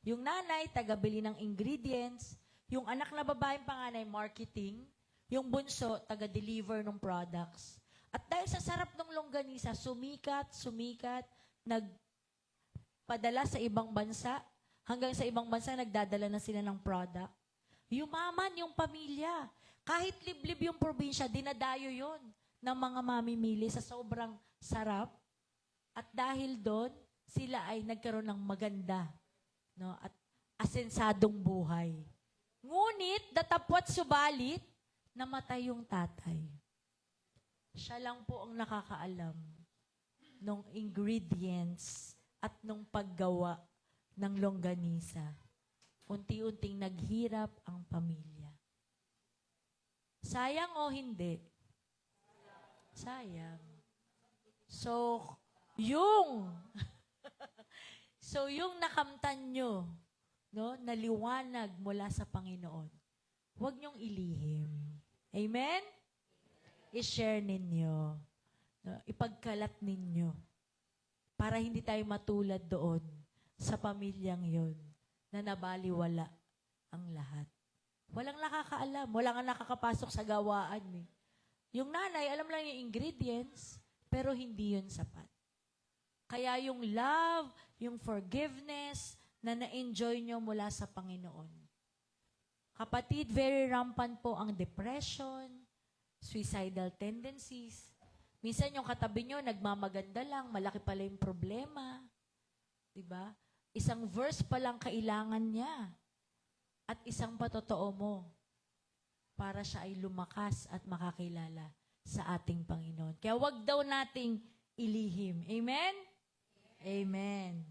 Yung nanay, tagabili ng ingredients. Yung anak na babaeng panganay, marketing. Yung bunso, taga-deliver ng products. At dahil sa sarap ng longganisa, sumikat, nagpadala sa ibang bansa, hanggang sa ibang bansa nagdadala na sila ng product. Yumaman yung pamilya. Kahit liblib yung probinsya, dinadayo yon ng mga mamimili sa sobrang sarap. At dahil doon, sila ay nagkaroon ng maganda, no, at asensadong buhay. Ngunit, datapwat subalit, namatay yung tatay. Siya lang po ang nakakaalam ng ingredients at ng paggawa ng longganisa. Unti-unting naghirap ang pamilya. Sayang o hindi? Sayang. So, yung nakamtan nyo, no, naliwanag mula sa Panginoon, huwag nyong ilihim. Amen? I-share ninyo. No, ipagkalat ninyo. Para hindi tayo matulad doon sa pamilyang yon na nabaliwala ang lahat. Walang nakakaalam. Wala nga nakakapasok sa gawaan. Eh. Yung nanay, alam lang yung ingredients, pero hindi yun sapat. Kaya yung love, yung forgiveness na na-enjoy nyo mula sa Panginoon. Kapatid, very rampant po ang depression, suicidal tendencies. Minsan yung katabi nyo, nagmamaganda lang, malaki pala yung problema. Diba? Isang verse pa lang kailangan niya. At isang patotoo mo para siya ay lumakas at makakilala sa ating Panginoon. Kaya wag daw nating ilihim. Amen? Amen.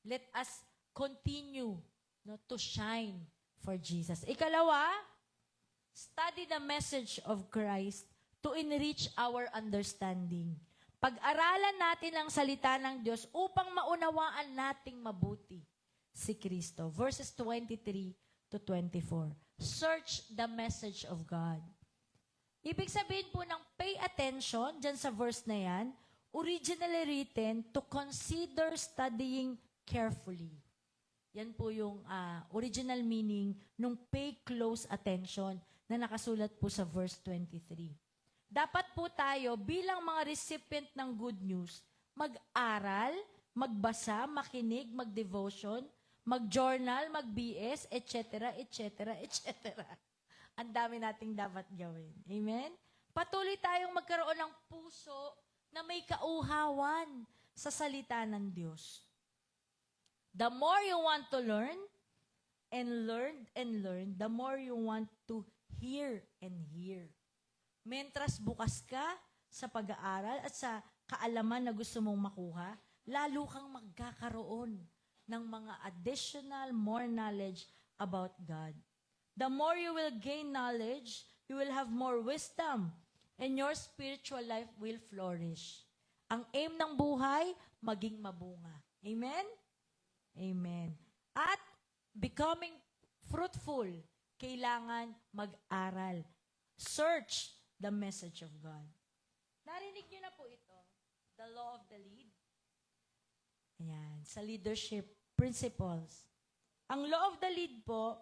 Let us continue, no, to shine for Jesus. Ikalawa, study the message of Christ to enrich our understanding. Pag-aralan natin ang salita ng Diyos upang maunawaan nating mabuti si Kristo. Verses 23 to 24. Search the message of God. Ibig sabihin po ng pay attention, dyan sa verse na yan, originally written to consider studying carefully. Yan po yung original meaning ng pay close attention na nakasulat po sa verse 23. Dapat po tayo bilang mga recipient ng good news, mag-aral, magbasa, makinig, mag-devotion, mag-journal, mag-BS, etc., etc., etc. Ang dami nating dapat gawin. Amen? Patuloy tayong magkaroon ng puso na may kauhawan sa salita ng Diyos. The more you want to learn, the more you want to hear and hear. Mentras bukas ka sa pag-aaral at sa kaalaman na gusto mong makuha, lalo kang magkakaroon ng mga additional, more knowledge about God. The more you will gain knowledge, you will have more wisdom, and your spiritual life will flourish. Ang aim ng buhay, maging mabunga. Amen? Amen. At becoming fruitful, kailangan mag-aral. Search the message of God. Narinig niyo na po ito, the law of the lead. Ayan, sa leadership principles. Ang law of the lead po,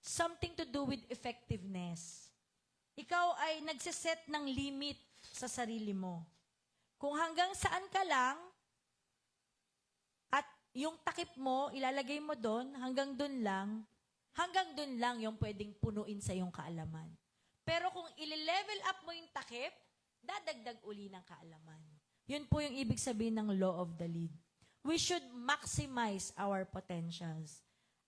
something to do with effectiveness. Ikaw ay nagsiset ng limit sa sarili mo. Kung hanggang saan ka lang, at yung takip mo, ilalagay mo doon, hanggang doon lang yung pwedeng punuin sa iyong kaalaman. Pero kung i-level up mo yung takip, dadagdag uli ng kaalaman. Yun po yung ibig sabihin ng law of the lead. We should maximize our potentials.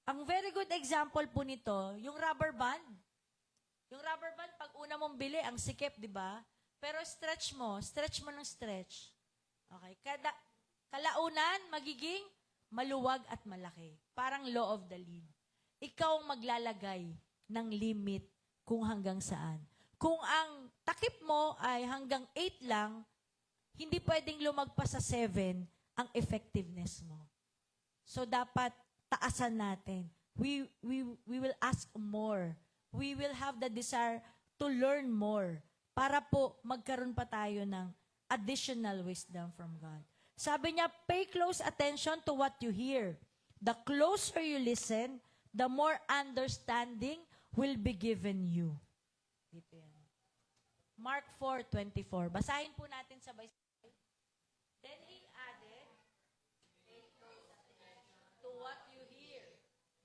Ang very good example po nito, yung rubber band. Yung rubber band, pag una mong bili, ang sikip, di ba? Pero stretch mo ng stretch. Okay? Kalaunan, magiging maluwag at malaki. Parang law of the lead. Ikaw ang maglalagay ng limit kung hanggang saan. Kung ang takip mo ay hanggang 8 lang, hindi pwedeng lumagpas sa 7 ang effectiveness mo. So, dapat taasan natin. We will ask more. We will have the desire to learn more para po magkaroon pa tayo ng additional wisdom from God. Sabi niya, pay close attention to what you hear. The closer you listen, the more understanding will be given you. Dito yan. Mark 4:24. Basahin po natin sabay-sabay. Then he added, pay close attention to what you hear.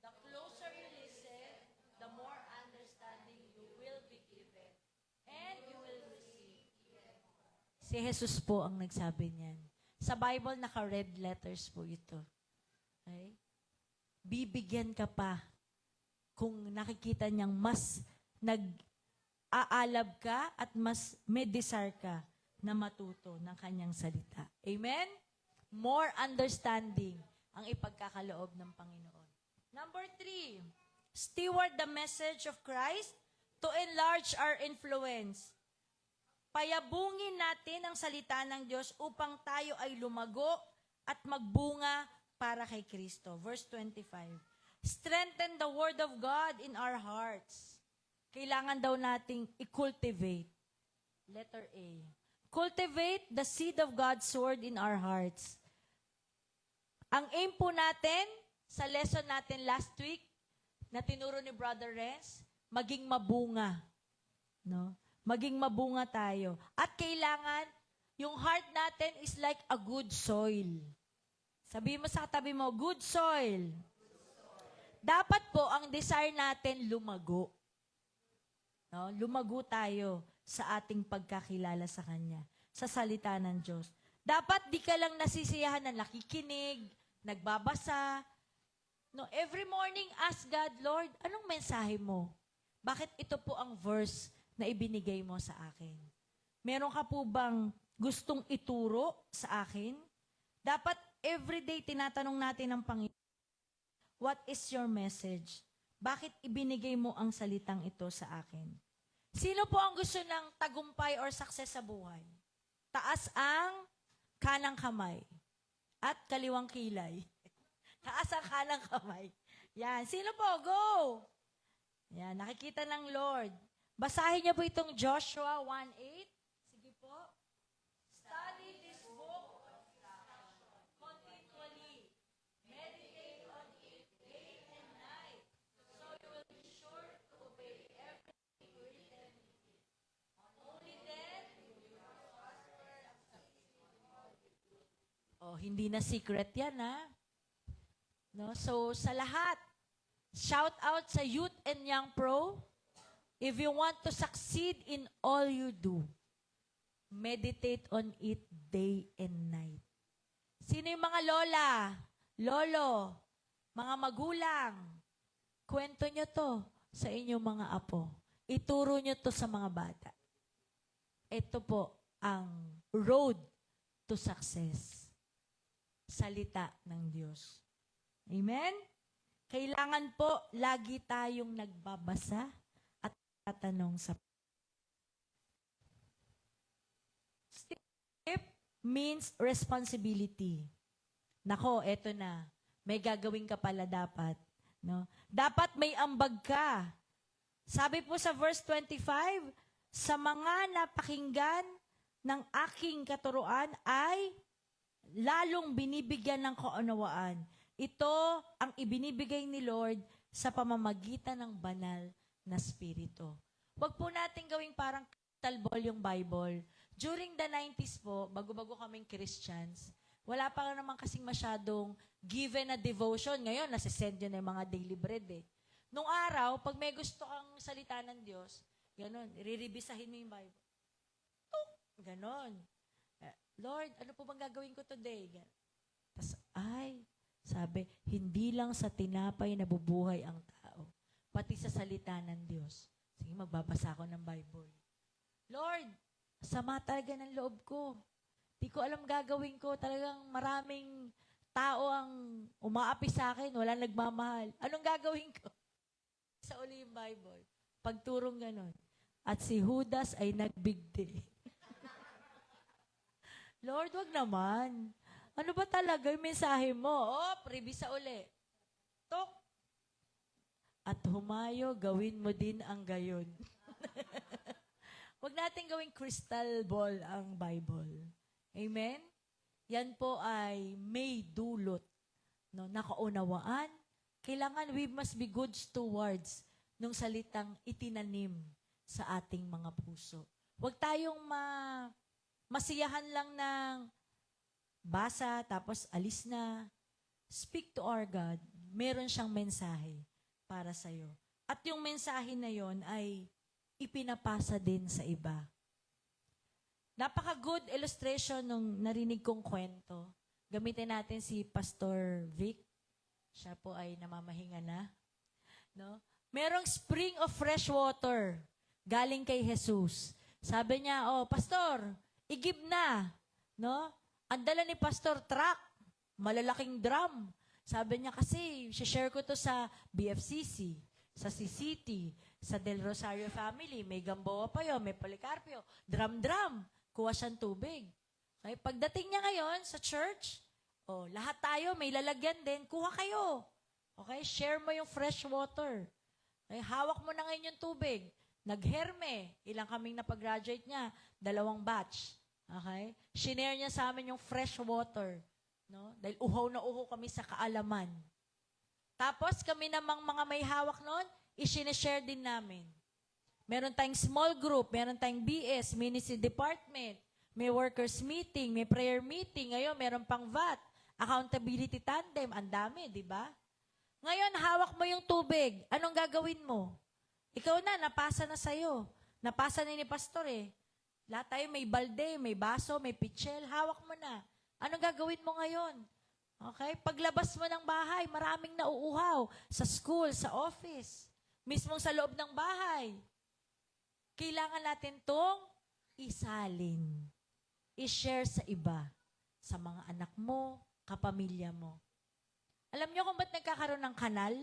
The closer you listen, the more understanding you will be given. And you will receive even more. Si Jesus po ang nagsabi niyan. Sa Bible, naka-red letters po ito. Okay? Bibigyan ka pa kung nakikita niyang mas nag-aalab ka at mas may desire ka na matuto ng kanyang salita. Amen? More understanding ang ipagkakaloob ng Panginoon. Number 3, steward the message of Christ to enlarge our influence. Payabungin natin ang salita ng Diyos upang tayo ay lumago at magbunga para kay Kristo. Verse 25. Strengthen the Word of God in our hearts. Kailangan daw nating i-cultivate. Letter A. Cultivate the seed of God's Word in our hearts. Ang aim po natin, sa lesson natin last week, na tinuro ni Brother Renz, maging mabunga. No? Maging mabunga tayo. At kailangan, yung heart natin is like a good soil. Sabi mo sa katabi mo, good soil. Dapat po, ang desire natin, lumago. No? Lumago tayo sa ating pagkakilala sa Kanya, sa salita ng Diyos. Dapat di ka lang nasisiyahan na nakikinig, nagbabasa. No, every morning, ask God, Lord, anong mensahe mo? Bakit ito po ang verse na ibinigay mo sa akin? Meron ka po bang gustong ituro sa akin? Dapat everyday tinatanong natin ng Panginoon, what is your message? Bakit ibinigay mo ang salitang ito sa akin? Sino po ang gusto ng tagumpay or success sa buhay? Taas ang kanang kamay at kaliwang kilay. Taas ang kanang kamay. Yan. Sino po? Go! Yan. Nakikita ng Lord. Basahin niyo po itong Joshua 1:8. Sige po. Study this book continually. Meditate on it day and night. So you will be sure to obey everything written in it. Only then will you prosper and succeed in all you do. Oh, hindi na secret yan, ha? No? So, sa lahat, shout out sa Youth and Young Pro, if you want to succeed in all you do, meditate on it day and night. Sino yung mga lola, lolo, mga magulang? Kwento nyo to sa inyong mga apo. Ituro nyo to sa mga bata. Ito po ang road to success. Salita ng Diyos. Amen? Kailangan po lagi tayong nagbabasa at tatanong sa Step means responsibility. Nako, eto na. May gagawin ka pala dapat. No? Dapat may ambag ka. Sabi po sa verse 25, sa mga napakinggan ng aking katuruan ay lalong binibigyan ng kaunawaan. Ito ang ibinibigay ni Lord sa pamamagitan ng banal na spirito. Huwag po natin gawing parang crystal ball yung Bible. During the 90s po, bago-bago kaming Christians, wala pa naman kasing masyadong given na devotion. Ngayon, nasisend yun na yung mga daily bread eh. Nung araw, pag may gusto kang salita ng Diyos, ganon, riribisahin mo yung Bible. Tuk! Ganon. Lord, ano po bang gagawin ko today? Tapos, sabi, hindi lang sa tinapay nabubuhay ang tao, pati sa salita ng Diyos. Sige, magbabasa ako ng Bible. Lord, sama talaga ng loob ko. Di ko alam gagawin ko. Talagang maraming tao ang umaapi sa akin, wala nagmamahal. Anong gagawin ko? Sa uli yung Bible. Pagturong ganon. At si Judas ay nagbigti. Lord, wag naman. Ano ba talaga yung mensahe mo? Revisa uli. Tok. At humayo, gawin mo din ang gayon. Huwag natin gawing crystal ball ang Bible. Amen? Yan po ay may dulot. No, nakaunawaan. Kailangan we must be good stewards nung salitang itinanim sa ating mga puso. Huwag tayong masiyahan lang ng basa, tapos alis na. Speak to our God. Meron siyang mensahe para sa'yo. At yung mensahe na yon ay ipinapasa din sa iba. Napaka-good illustration nung narinig kong kwento. Gamitin natin si Pastor Vic. Siya po ay namamahinga na. No? Merong spring of fresh water galing kay Jesus. Sabi niya, oh, Pastor, igib na. No? Ang dala ni Pastor truck, malalaking drum. Sabi niya kasi, share ko to sa BFCC, sa CCT, sa Del Rosario family. May Gamboa pa yun, may Policarpio. Drum. Kuha siyang tubig. Okay? Pagdating niya ngayon sa church, oh, lahat tayo may lalagyan din, kuha kayo. Okay? Share mo yung fresh water. Okay? Hawak mo na ngayon yung tubig. Nagherme. Ilang kaming napag-graduate niya? 2 batch. Okay? Shinare niya sa amin yung fresh water. No? Dahil uhaw na uhaw kami sa kaalaman. Tapos kami namang mga may hawak noon, i-share din namin. Meron tayong small group, meron tayong BS, ministry department, may workers meeting, may prayer meeting. Ngayon, meron pang VAT, accountability tandem, ang dami, di ba? Ngayon, hawak mo yung tubig. Anong gagawin mo? Ikaw na, napasa na sa'yo. Napasa na ni Pastor eh. Lahat tayo may balde, may baso, may pitchel, hawak mo na. Anong gagawin mo ngayon? Okay? Paglabas mo ng bahay, maraming nauuhaw. Sa school, sa office, mismong sa loob ng bahay. Kailangan natin tong isalin. I-share sa iba. Sa mga anak mo, kapamilya mo. Alam niyo kung ba't nagkakaroon ng kanal?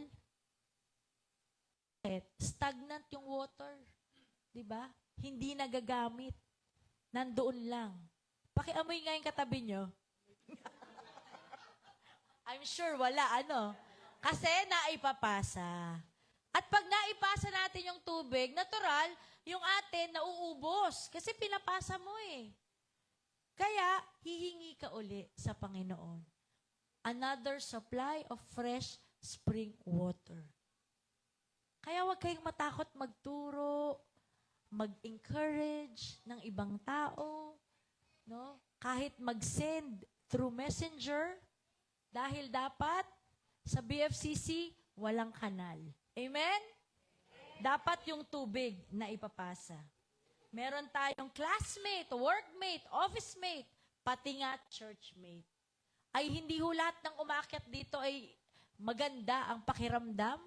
Stagnant yung water. Diba? Hindi nagagamit. Nandoon lang. Pakiamoy nga yung katabi nyo. I'm sure wala, ano? Kasi naipapasa. At pag naipasa natin yung tubig, natural, yung atin nauubos. Kasi pinapasa mo eh. Kaya, hihingi ka uli sa Panginoon. Another supply of fresh spring water. Kaya huwag kayong matakot magturo, mag-encourage ng ibang tao, no? Kahit mag-send through messenger, dahil dapat sa BFCC, walang kanal. Amen? Dapat yung tubig na ipapasa. Meron tayong classmate, workmate, office mate, pati nga churchmate. Ay hindi ho lahat ng umakyat dito ay maganda ang pakiramdam.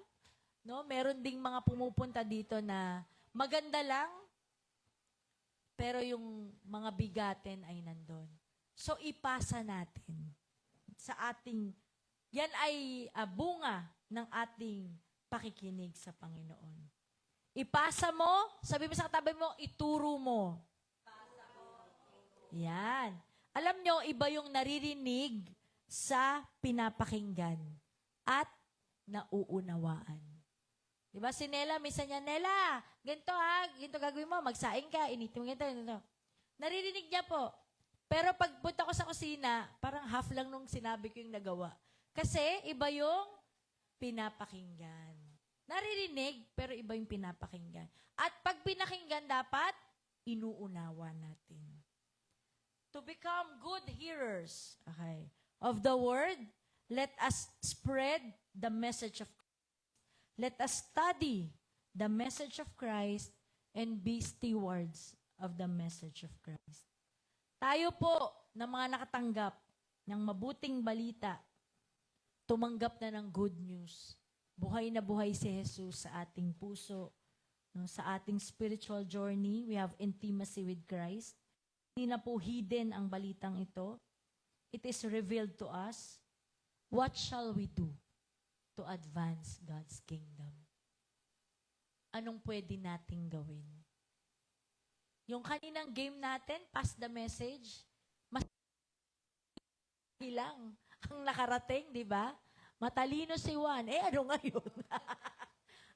No? Meron ding mga pumupunta dito na maganda lang, pero yung mga bigatin ay nandun. So ipasa natin sa ating, yan ay bunga ng ating pakikinig sa Panginoon. Ipasa mo, sabi mo sa katabi mo, ituro mo. Yan. Alam nyo, iba yung naririnig sa pinapakinggan at nauunawaan. Diba si Nela, minsan niya, Nela, ganito gagawin mo, magsaing ka, initin mo, ganito. Naririnig niya po. Pero pagpunta ko sa kusina, parang half lang nung sinabi ko yung nagawa. Kasi iba yung pinapakinggan. Naririnig, pero iba yung pinapakinggan. At pag pinakinggan, dapat inuunawa natin. To become good hearers, okay, of the word, let us spread the message of Christ. Let us study the message of Christ and be stewards of the message of Christ. Tayo po na mga nakatanggap ng mabuting balita, tumanggap na ng good news. Buhay na buhay si Jesus sa ating puso. No, sa ating spiritual journey, we have intimacy with Christ. Hindi na po hidden ang balitang ito. It is revealed to us. What shall we do to advance God's kingdom? Anong pwede nating gawin? Yung kaninang game natin, pass the message, mas lang ang nakarating, di ba? Matalino si Juan. Ano ngayon?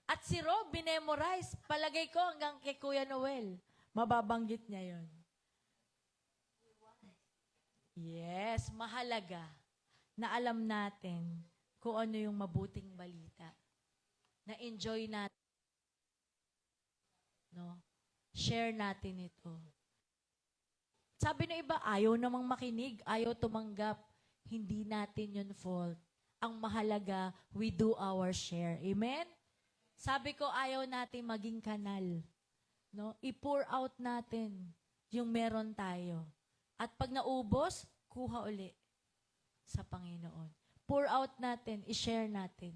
At si Rob, binemorize. Palagay ko hanggang kay Kuya Noel. Mababanggit niya yon. Yes, mahalaga na alam natin kung ano yung mabuting balita. Na-enjoy natin. No? share natin ito. Sabi ng iba, ayaw namang makinig, ayaw tumanggap. Hindi natin yun fault. Ang mahalaga, we do our share. Amen? Sabi ko, ayaw natin maging kanal. No? I-pour out natin yung meron tayo. At pag naubos, kuha uli sa Panginoon. Pour out natin, i-share natin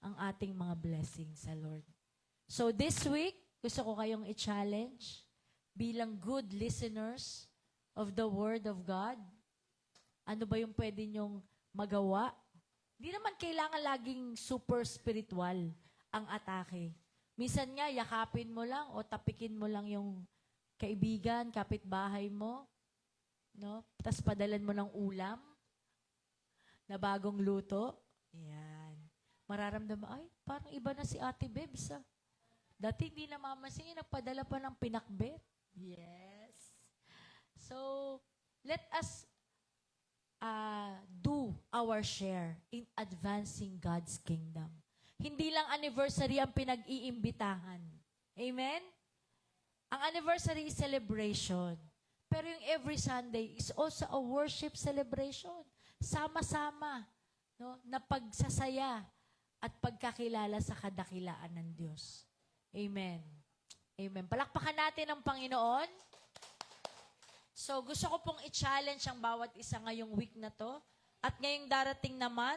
ang ating mga blessings sa Lord. So this week, gusto ko kayong i-challenge bilang good listeners of the Word of God. Ano ba yung pwede nyong magawa? Di naman kailangan laging super spiritual ang atake. Minsan nga, yakapin mo lang o tapikin mo lang yung kaibigan, kapitbahay mo, no? Tapos padalan mo ng ulam na bagong luto. Yan. Mararamdaman, ay, parang iba na si Ate Bebs, ah. Dati hindi na mamasin, nagpadala pa ng pinakbet. Yes. So, let us do our share in advancing God's kingdom. Hindi lang anniversary ang pinag-iimbitahan. Amen? Ang anniversary is celebration. Pero yung every Sunday is also a worship celebration. Sama-sama, no, na pagsasaya at pagkakilala sa kadakilaan ng Diyos. Amen. Amen. Palakpakan natin ang Panginoon. So, gusto ko pong i-challenge ang bawat isa ngayong week na to. At ngayong darating naman,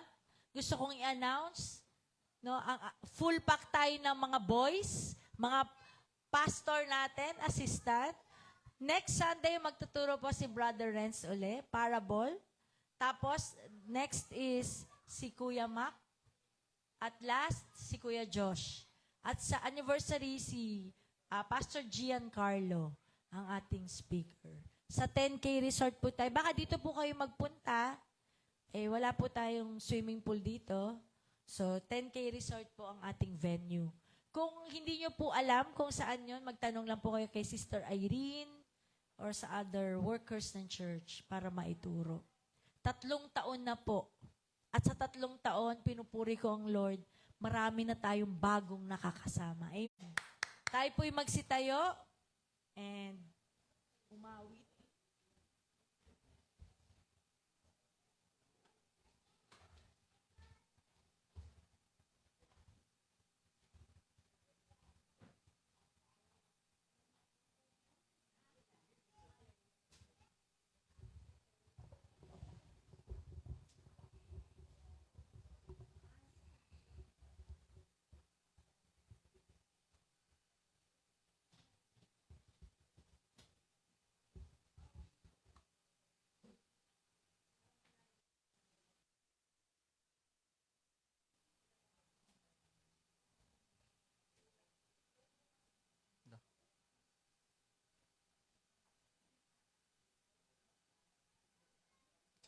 gusto kong i-announce, no, ang full pack tayo ng mga boys, mga pastor natin, assistant. Next Sunday, magtuturo po si Brother Renz uli, parable. Tapos, next is si Kuya Mac. At last, si Kuya Josh. At sa anniversary, si Pastor Giancarlo, ang ating speaker. Sa 10K Resort po tayo. Baka dito po kayo magpunta. Eh, wala po tayong swimming pool dito. So, 10K Resort po ang ating venue. Kung hindi nyo po alam kung saan yun, magtanong lang po kayo kay Sister Irene or sa other workers ng church para maituro. 3 taon na po. At sa 3 taon, pinupuri ko ang Lord, marami na tayong bagong nakakasama. Amen. Tayo po'y magsitayo and umawit.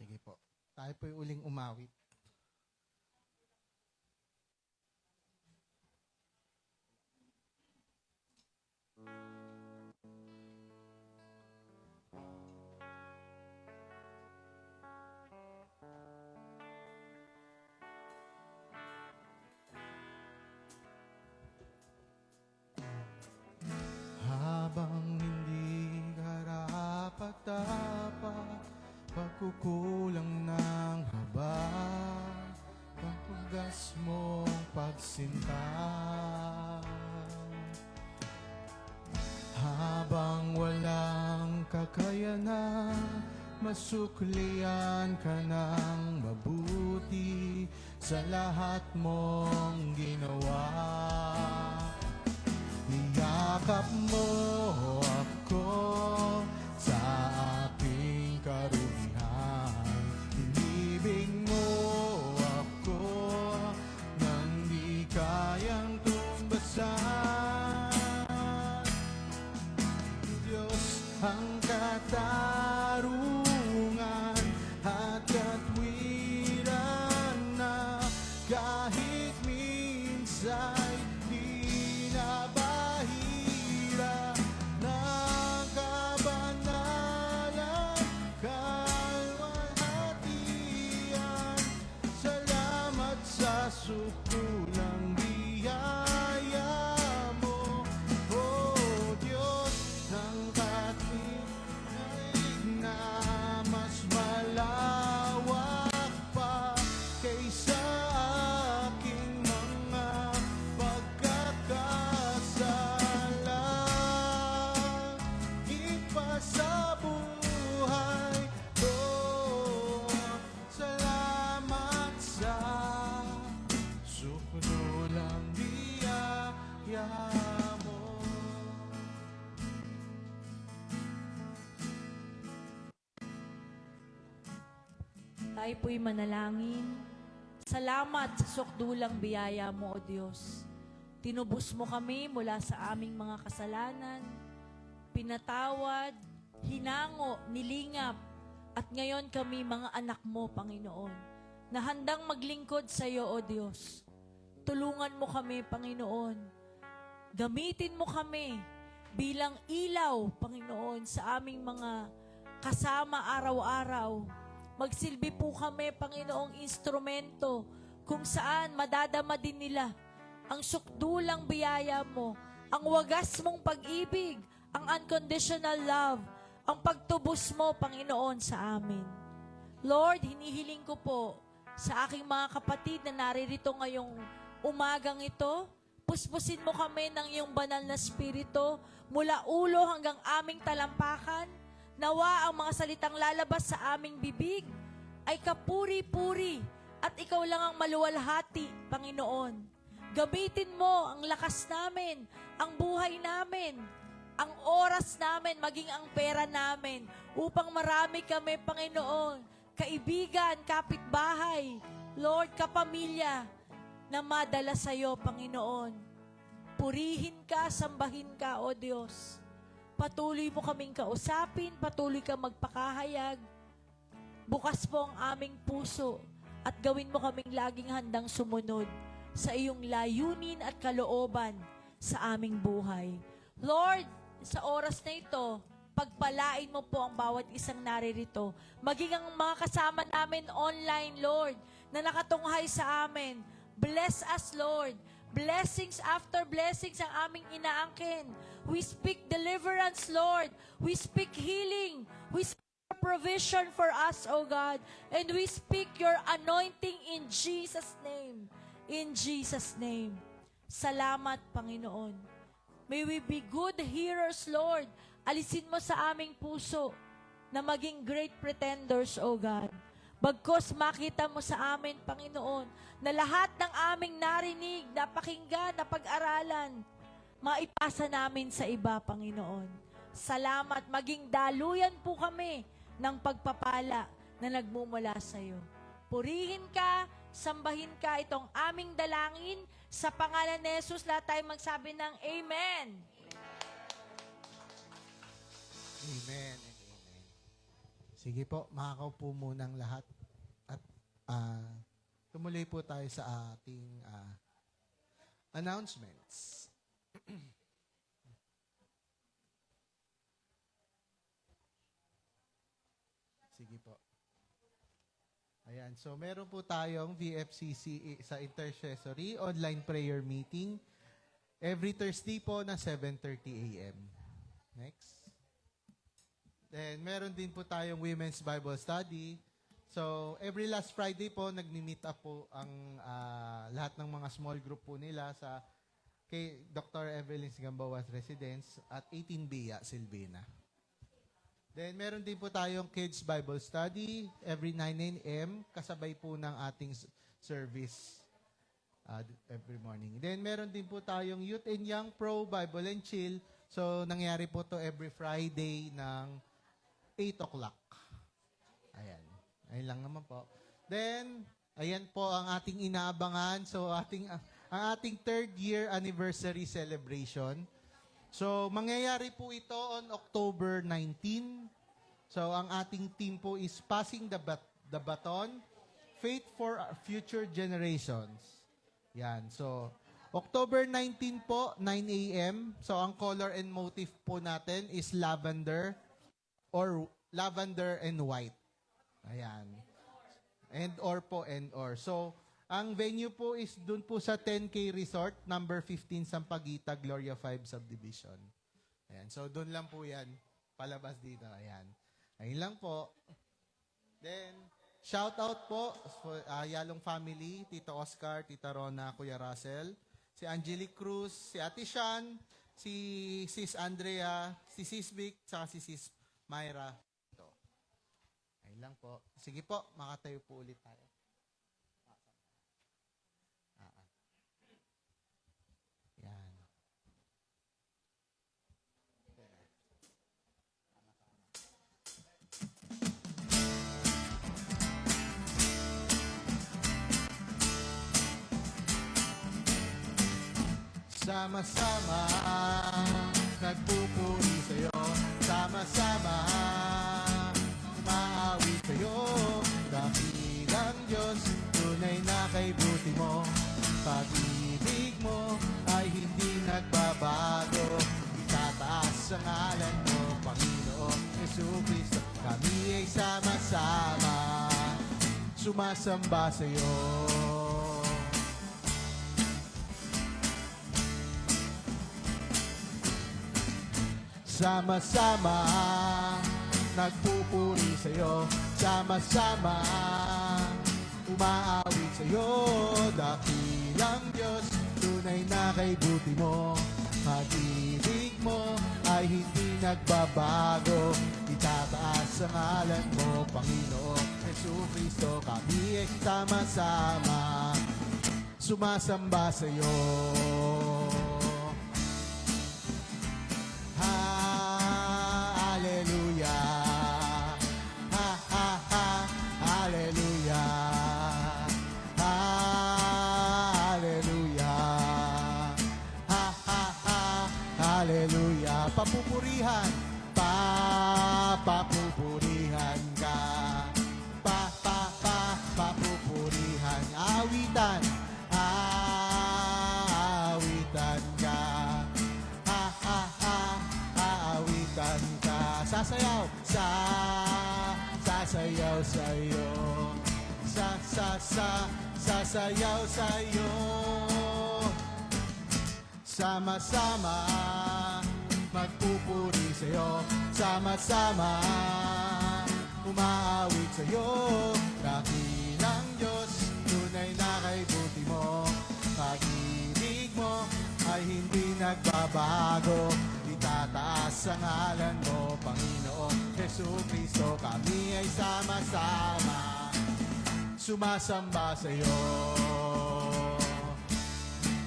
Sige po. Tayo po yung uling umawit. Habang hindi karapat-dapat, pagkukulang ng haba, paghugas mong pagsinta. Habang walang kakayanan, masuklian ka ng mabuti sa lahat mong ginawa. Niyakap mo ako sa aking karumihan. Inibig mo ako nang di kayang tumbasan. Diyos ang katarungan at katwiran na kahit minsan di na bahira ng kabanalan, kalwalhatian. Salamat sa sukulang biyaya mo, O Diyos. Tayo po'y manalangin. Salamat sa sukdulang biyaya mo, O Diyos. Tinubos mo kami mula sa aming mga kasalanan, pinatawad, hinango, nilingap, at ngayon kami mga anak mo, Panginoon, na handang maglingkod sa iyo, O Diyos. Tulungan mo kami, Panginoon. Gamitin mo kami bilang ilaw, Panginoon, sa aming mga kasama araw-araw. Magsilbi po kami, Panginoong instrumento, kung saan madadama din nila ang sukdulang biyaya mo, ang wagas mong pag-ibig, ang unconditional love, ang pagtubos mo, Panginoon, sa amin. Lord, hinihiling ko po sa aking mga kapatid na naririto ngayong umagang ito, puspusin mo kami ng iyong banal na spirito mula ulo hanggang aming talampakan. Nawa ang mga salitang lalabas sa aming bibig ay kapuri-puri at ikaw lang ang maluwalhati, Panginoon. Gamitin mo ang lakas namin, ang buhay namin, ang oras namin, maging ang pera namin, upang marami kami, Panginoon, kaibigan, kapitbahay, Lord, kapamilya, na madala sa iyo, Panginoon. Purihin ka, sambahin ka, O Diyos. Patuloy mo kaming kausapin, patuloy ka magpakahayag. Bukas po ang aming puso at gawin mo kaming laging handang sumunod sa iyong layunin at kalooban sa aming buhay. Lord, sa oras na ito, pagpalain mo po ang bawat isang naririto. Maging ang mga kasama namin online, Lord, na nakatunghay sa amin. Bless us, Lord. Blessings after blessings ang aming inaangkin. We speak deliverance, Lord. We speak healing. We speak provision for us, O God. And we speak your anointing in Jesus' name. In Jesus' name. Salamat, Panginoon. May we be good hearers, Lord. Alisin mo sa aming puso na maging great pretenders, O God. Bagkos makita mo sa amin, Panginoon, na lahat ng aming narinig, napakinggan, napag-aralan, maipasa namin sa iba, Panginoon. Salamat, maging daluyan po kami ng pagpapala na nagmumula sa iyo. Purihin ka, sambahin ka, itong aming dalangin. Sa pangalan ni Jesus, lahat tayo magsabi ng Amen. Amen and amen. Sige po, makakaupo munang lahat. At tumuloy po tayo sa ating announcements. Sige po. Ayan, so meron po tayong VFCC sa Intercessory online prayer meeting every Thursday po na 7:30 a.m. Next. Then meron din po tayong Women's Bible Study. So every last Friday po nagmi-meet up po ang lahat ng mga small group po nila sa kay Dr. Evelyn Gambawas Residence at 18 Bia, Silvina. Then, meron din po tayong Kids Bible Study every 9 a.m. kasabay po ng ating service every morning. Then, meron din po tayong Youth and Young Pro Bible and Chill. So, nangyari po to every Friday ng 8 o'clock. Ayan. Ayun lang naman po. Then, ayan po ang ating inaabangan. So, ang ating 3rd year anniversary celebration. So, mangyayari po ito on October 19. So, ang ating team po is Passing the Baton, Faith for Future Generations. Yan. So, October 19 po, 9 a.m. So, ang color and motif po natin is lavender and white. Ayan. And or. So, ang venue po is dun po sa 10K Resort, number 15 Sampaguita, Gloria 5 Subdivision. Ayan. So, dun lang po yan. Palabas dito. Ayan. Ayun lang po. Then, shout out po for Yalong family, Tito Oscar, Tita Rona, Kuya Russell, si Angelique Cruz, si Ate Shan, si Sis Andrea, si Sis Vic, saka si Sis Myra. Ito. Ayun lang po. Sige po, makatayo po ulit tayo. Yan. Sama-sama, nagpupuri sa'yo. Sama-sama, umaawit sa'yo. Dakilang Diyos, tunay na kay buti mo. Pag-ibig mo ay hindi nagbabago. Itataas ang ngalan mo, Panginoong Jesucristo. Kami ay sama-sama, sumasamba sa'yo. Sama-sama, nagpupuri sa'yo. Sama-sama, umaawit sa'yo. Dakilang Diyos, tunay na kay buti mo. Pag-ibig mo ay hindi nagbabago. Itataas ang ngalan mo, Panginoong Jesucristo. Kami ay sama-sama, sumasamba sa'yo. Papupurihan, papupurihan ka. Papupurihan. Awitan, awitan ka. Aawitan ka. Sasayaw, sasayaw sa'yo. Sasayaw sa'yo. Sama-sama, magpupuri sa'yo. Sama-sama, umaawit sa'yo. Dakilang Diyos, tunay na kay buti mo. Pag-ibig mo ay hindi nagbabago. Itataas ang ngalan mo, Panginoong Jesucristo. Kami ay sama-sama, sumasamba sa'yo.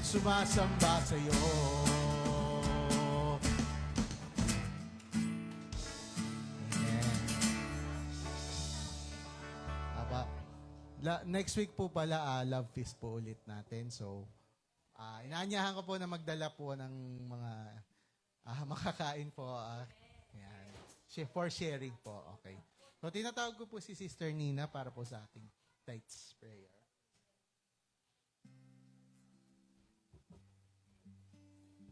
Sumasamba sa'yo. Next week po pala, Love Feast po ulit natin. So, inaanyahan ko po na magdala po ng mga makakain po. Yan. For sharing po. Okay. So, tinatawag ko po si Sister Nina para po sa ating Tonight's Prayer.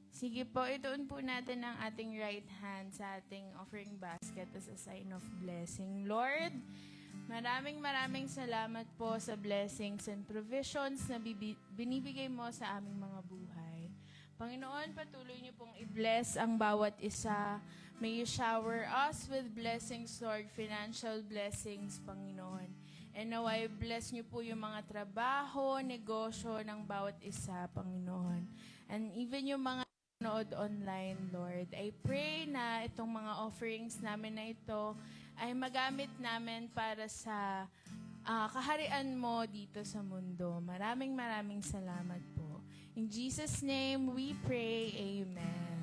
Sige po, ituon po natin ang ating right hand sa ating offering basket as a sign of blessing. Lord, maraming salamat po sa blessings and provisions na binibigay mo sa aming mga buhay. Panginoon, patuloy niyo pong i-bless ang bawat isa. May you shower us with blessings, Lord, financial blessings, Panginoon. And now I bless niyo po yung mga trabaho, negosyo ng bawat isa, Panginoon. And even yung mga nanood online, Lord, I pray na itong mga offerings namin na ito ay magamit namin para sa kaharian mo dito sa mundo. Maraming salamat po. In Jesus' name we pray, Amen.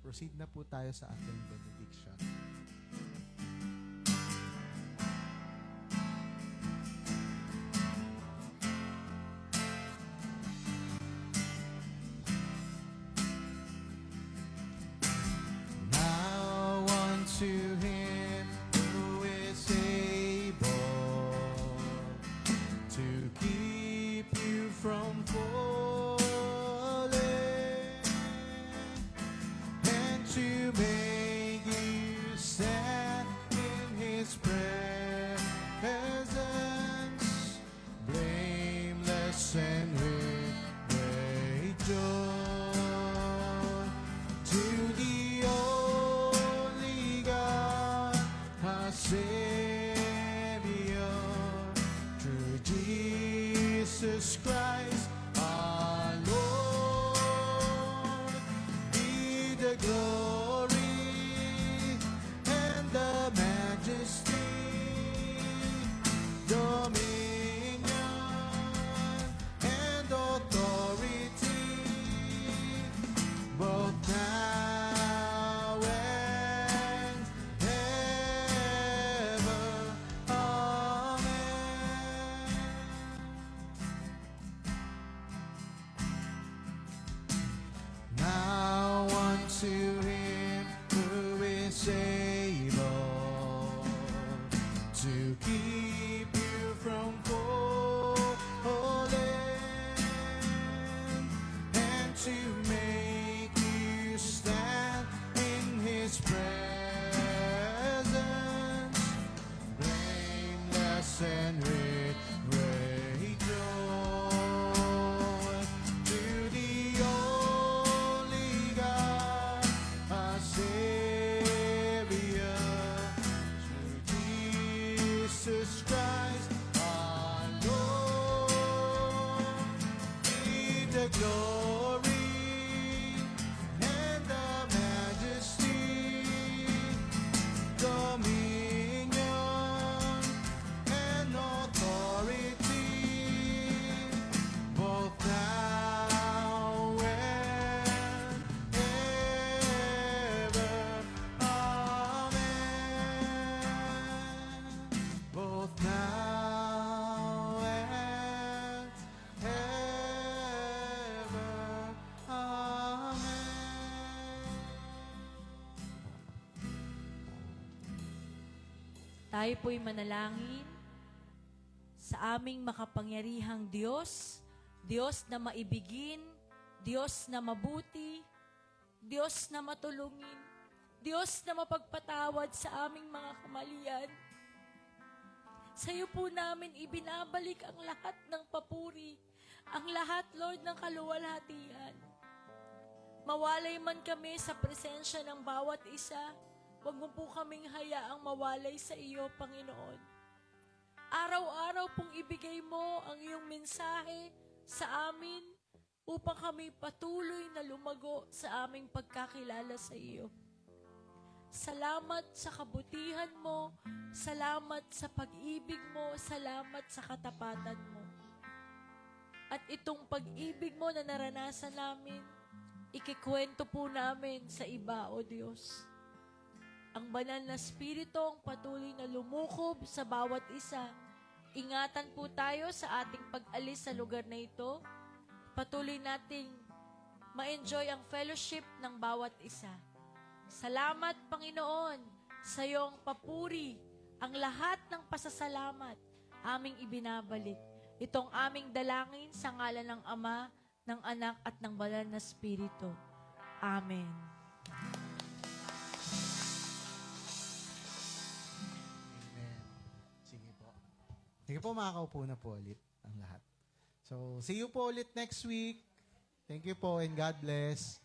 Proceed na po tayo sa ating benediction. To him who is able to keep you from falling and to make you stand in his presence, blameless and with great joy. To the Savior, through Jesus Christ, our Lord, be the glory and the majesty, dominion and authority, both now and ever. Amen. the glory and the majesty, dominion and authority, both now and ever. Amen. Both now and ever. Amen. Tayo po'y manalangin sa aming makapangyarihang Diyos, Diyos na maibigin, Diyos na mabuti, Diyos na matulungin, Diyos na mapagpatawad sa aming mga kamalian. Sa iyo po namin ibinabalik ang lahat ng papuri, ang lahat, Lord, ng kaluwalhatian. Mawalay man kami sa presensya ng bawat isa, huwag mo po kaming hayaang mawalay sa iyo, Panginoon. Araw-araw pong ibigay mo ang iyong mensahe sa amin upang kami patuloy na lumago sa aming pagkakilala sa iyo. Salamat sa kabutihan mo, salamat sa pag-ibig mo, salamat sa katapatan mo. At itong pag-ibig mo na naranasan namin, ikikwento po namin sa iba, O Diyos. Ang banal na Espiritu ang patuloy na lumukob sa bawat isa. Ingatan po tayo sa ating pag-alis sa lugar na ito. Patuloy nating ma-enjoy ang fellowship ng bawat isa. Salamat, Panginoon, sa iyong papuri, ang lahat ng pasasalamat aming ibinabalik. Itong aming dalangin sa ngalan ng Ama, ng Anak at ng Banal na Espiritu. Amen. Amen. Sige po. Sige po, makakaupo na po ulit ang lahat. So, see you po ulit next week. Thank you po and God bless.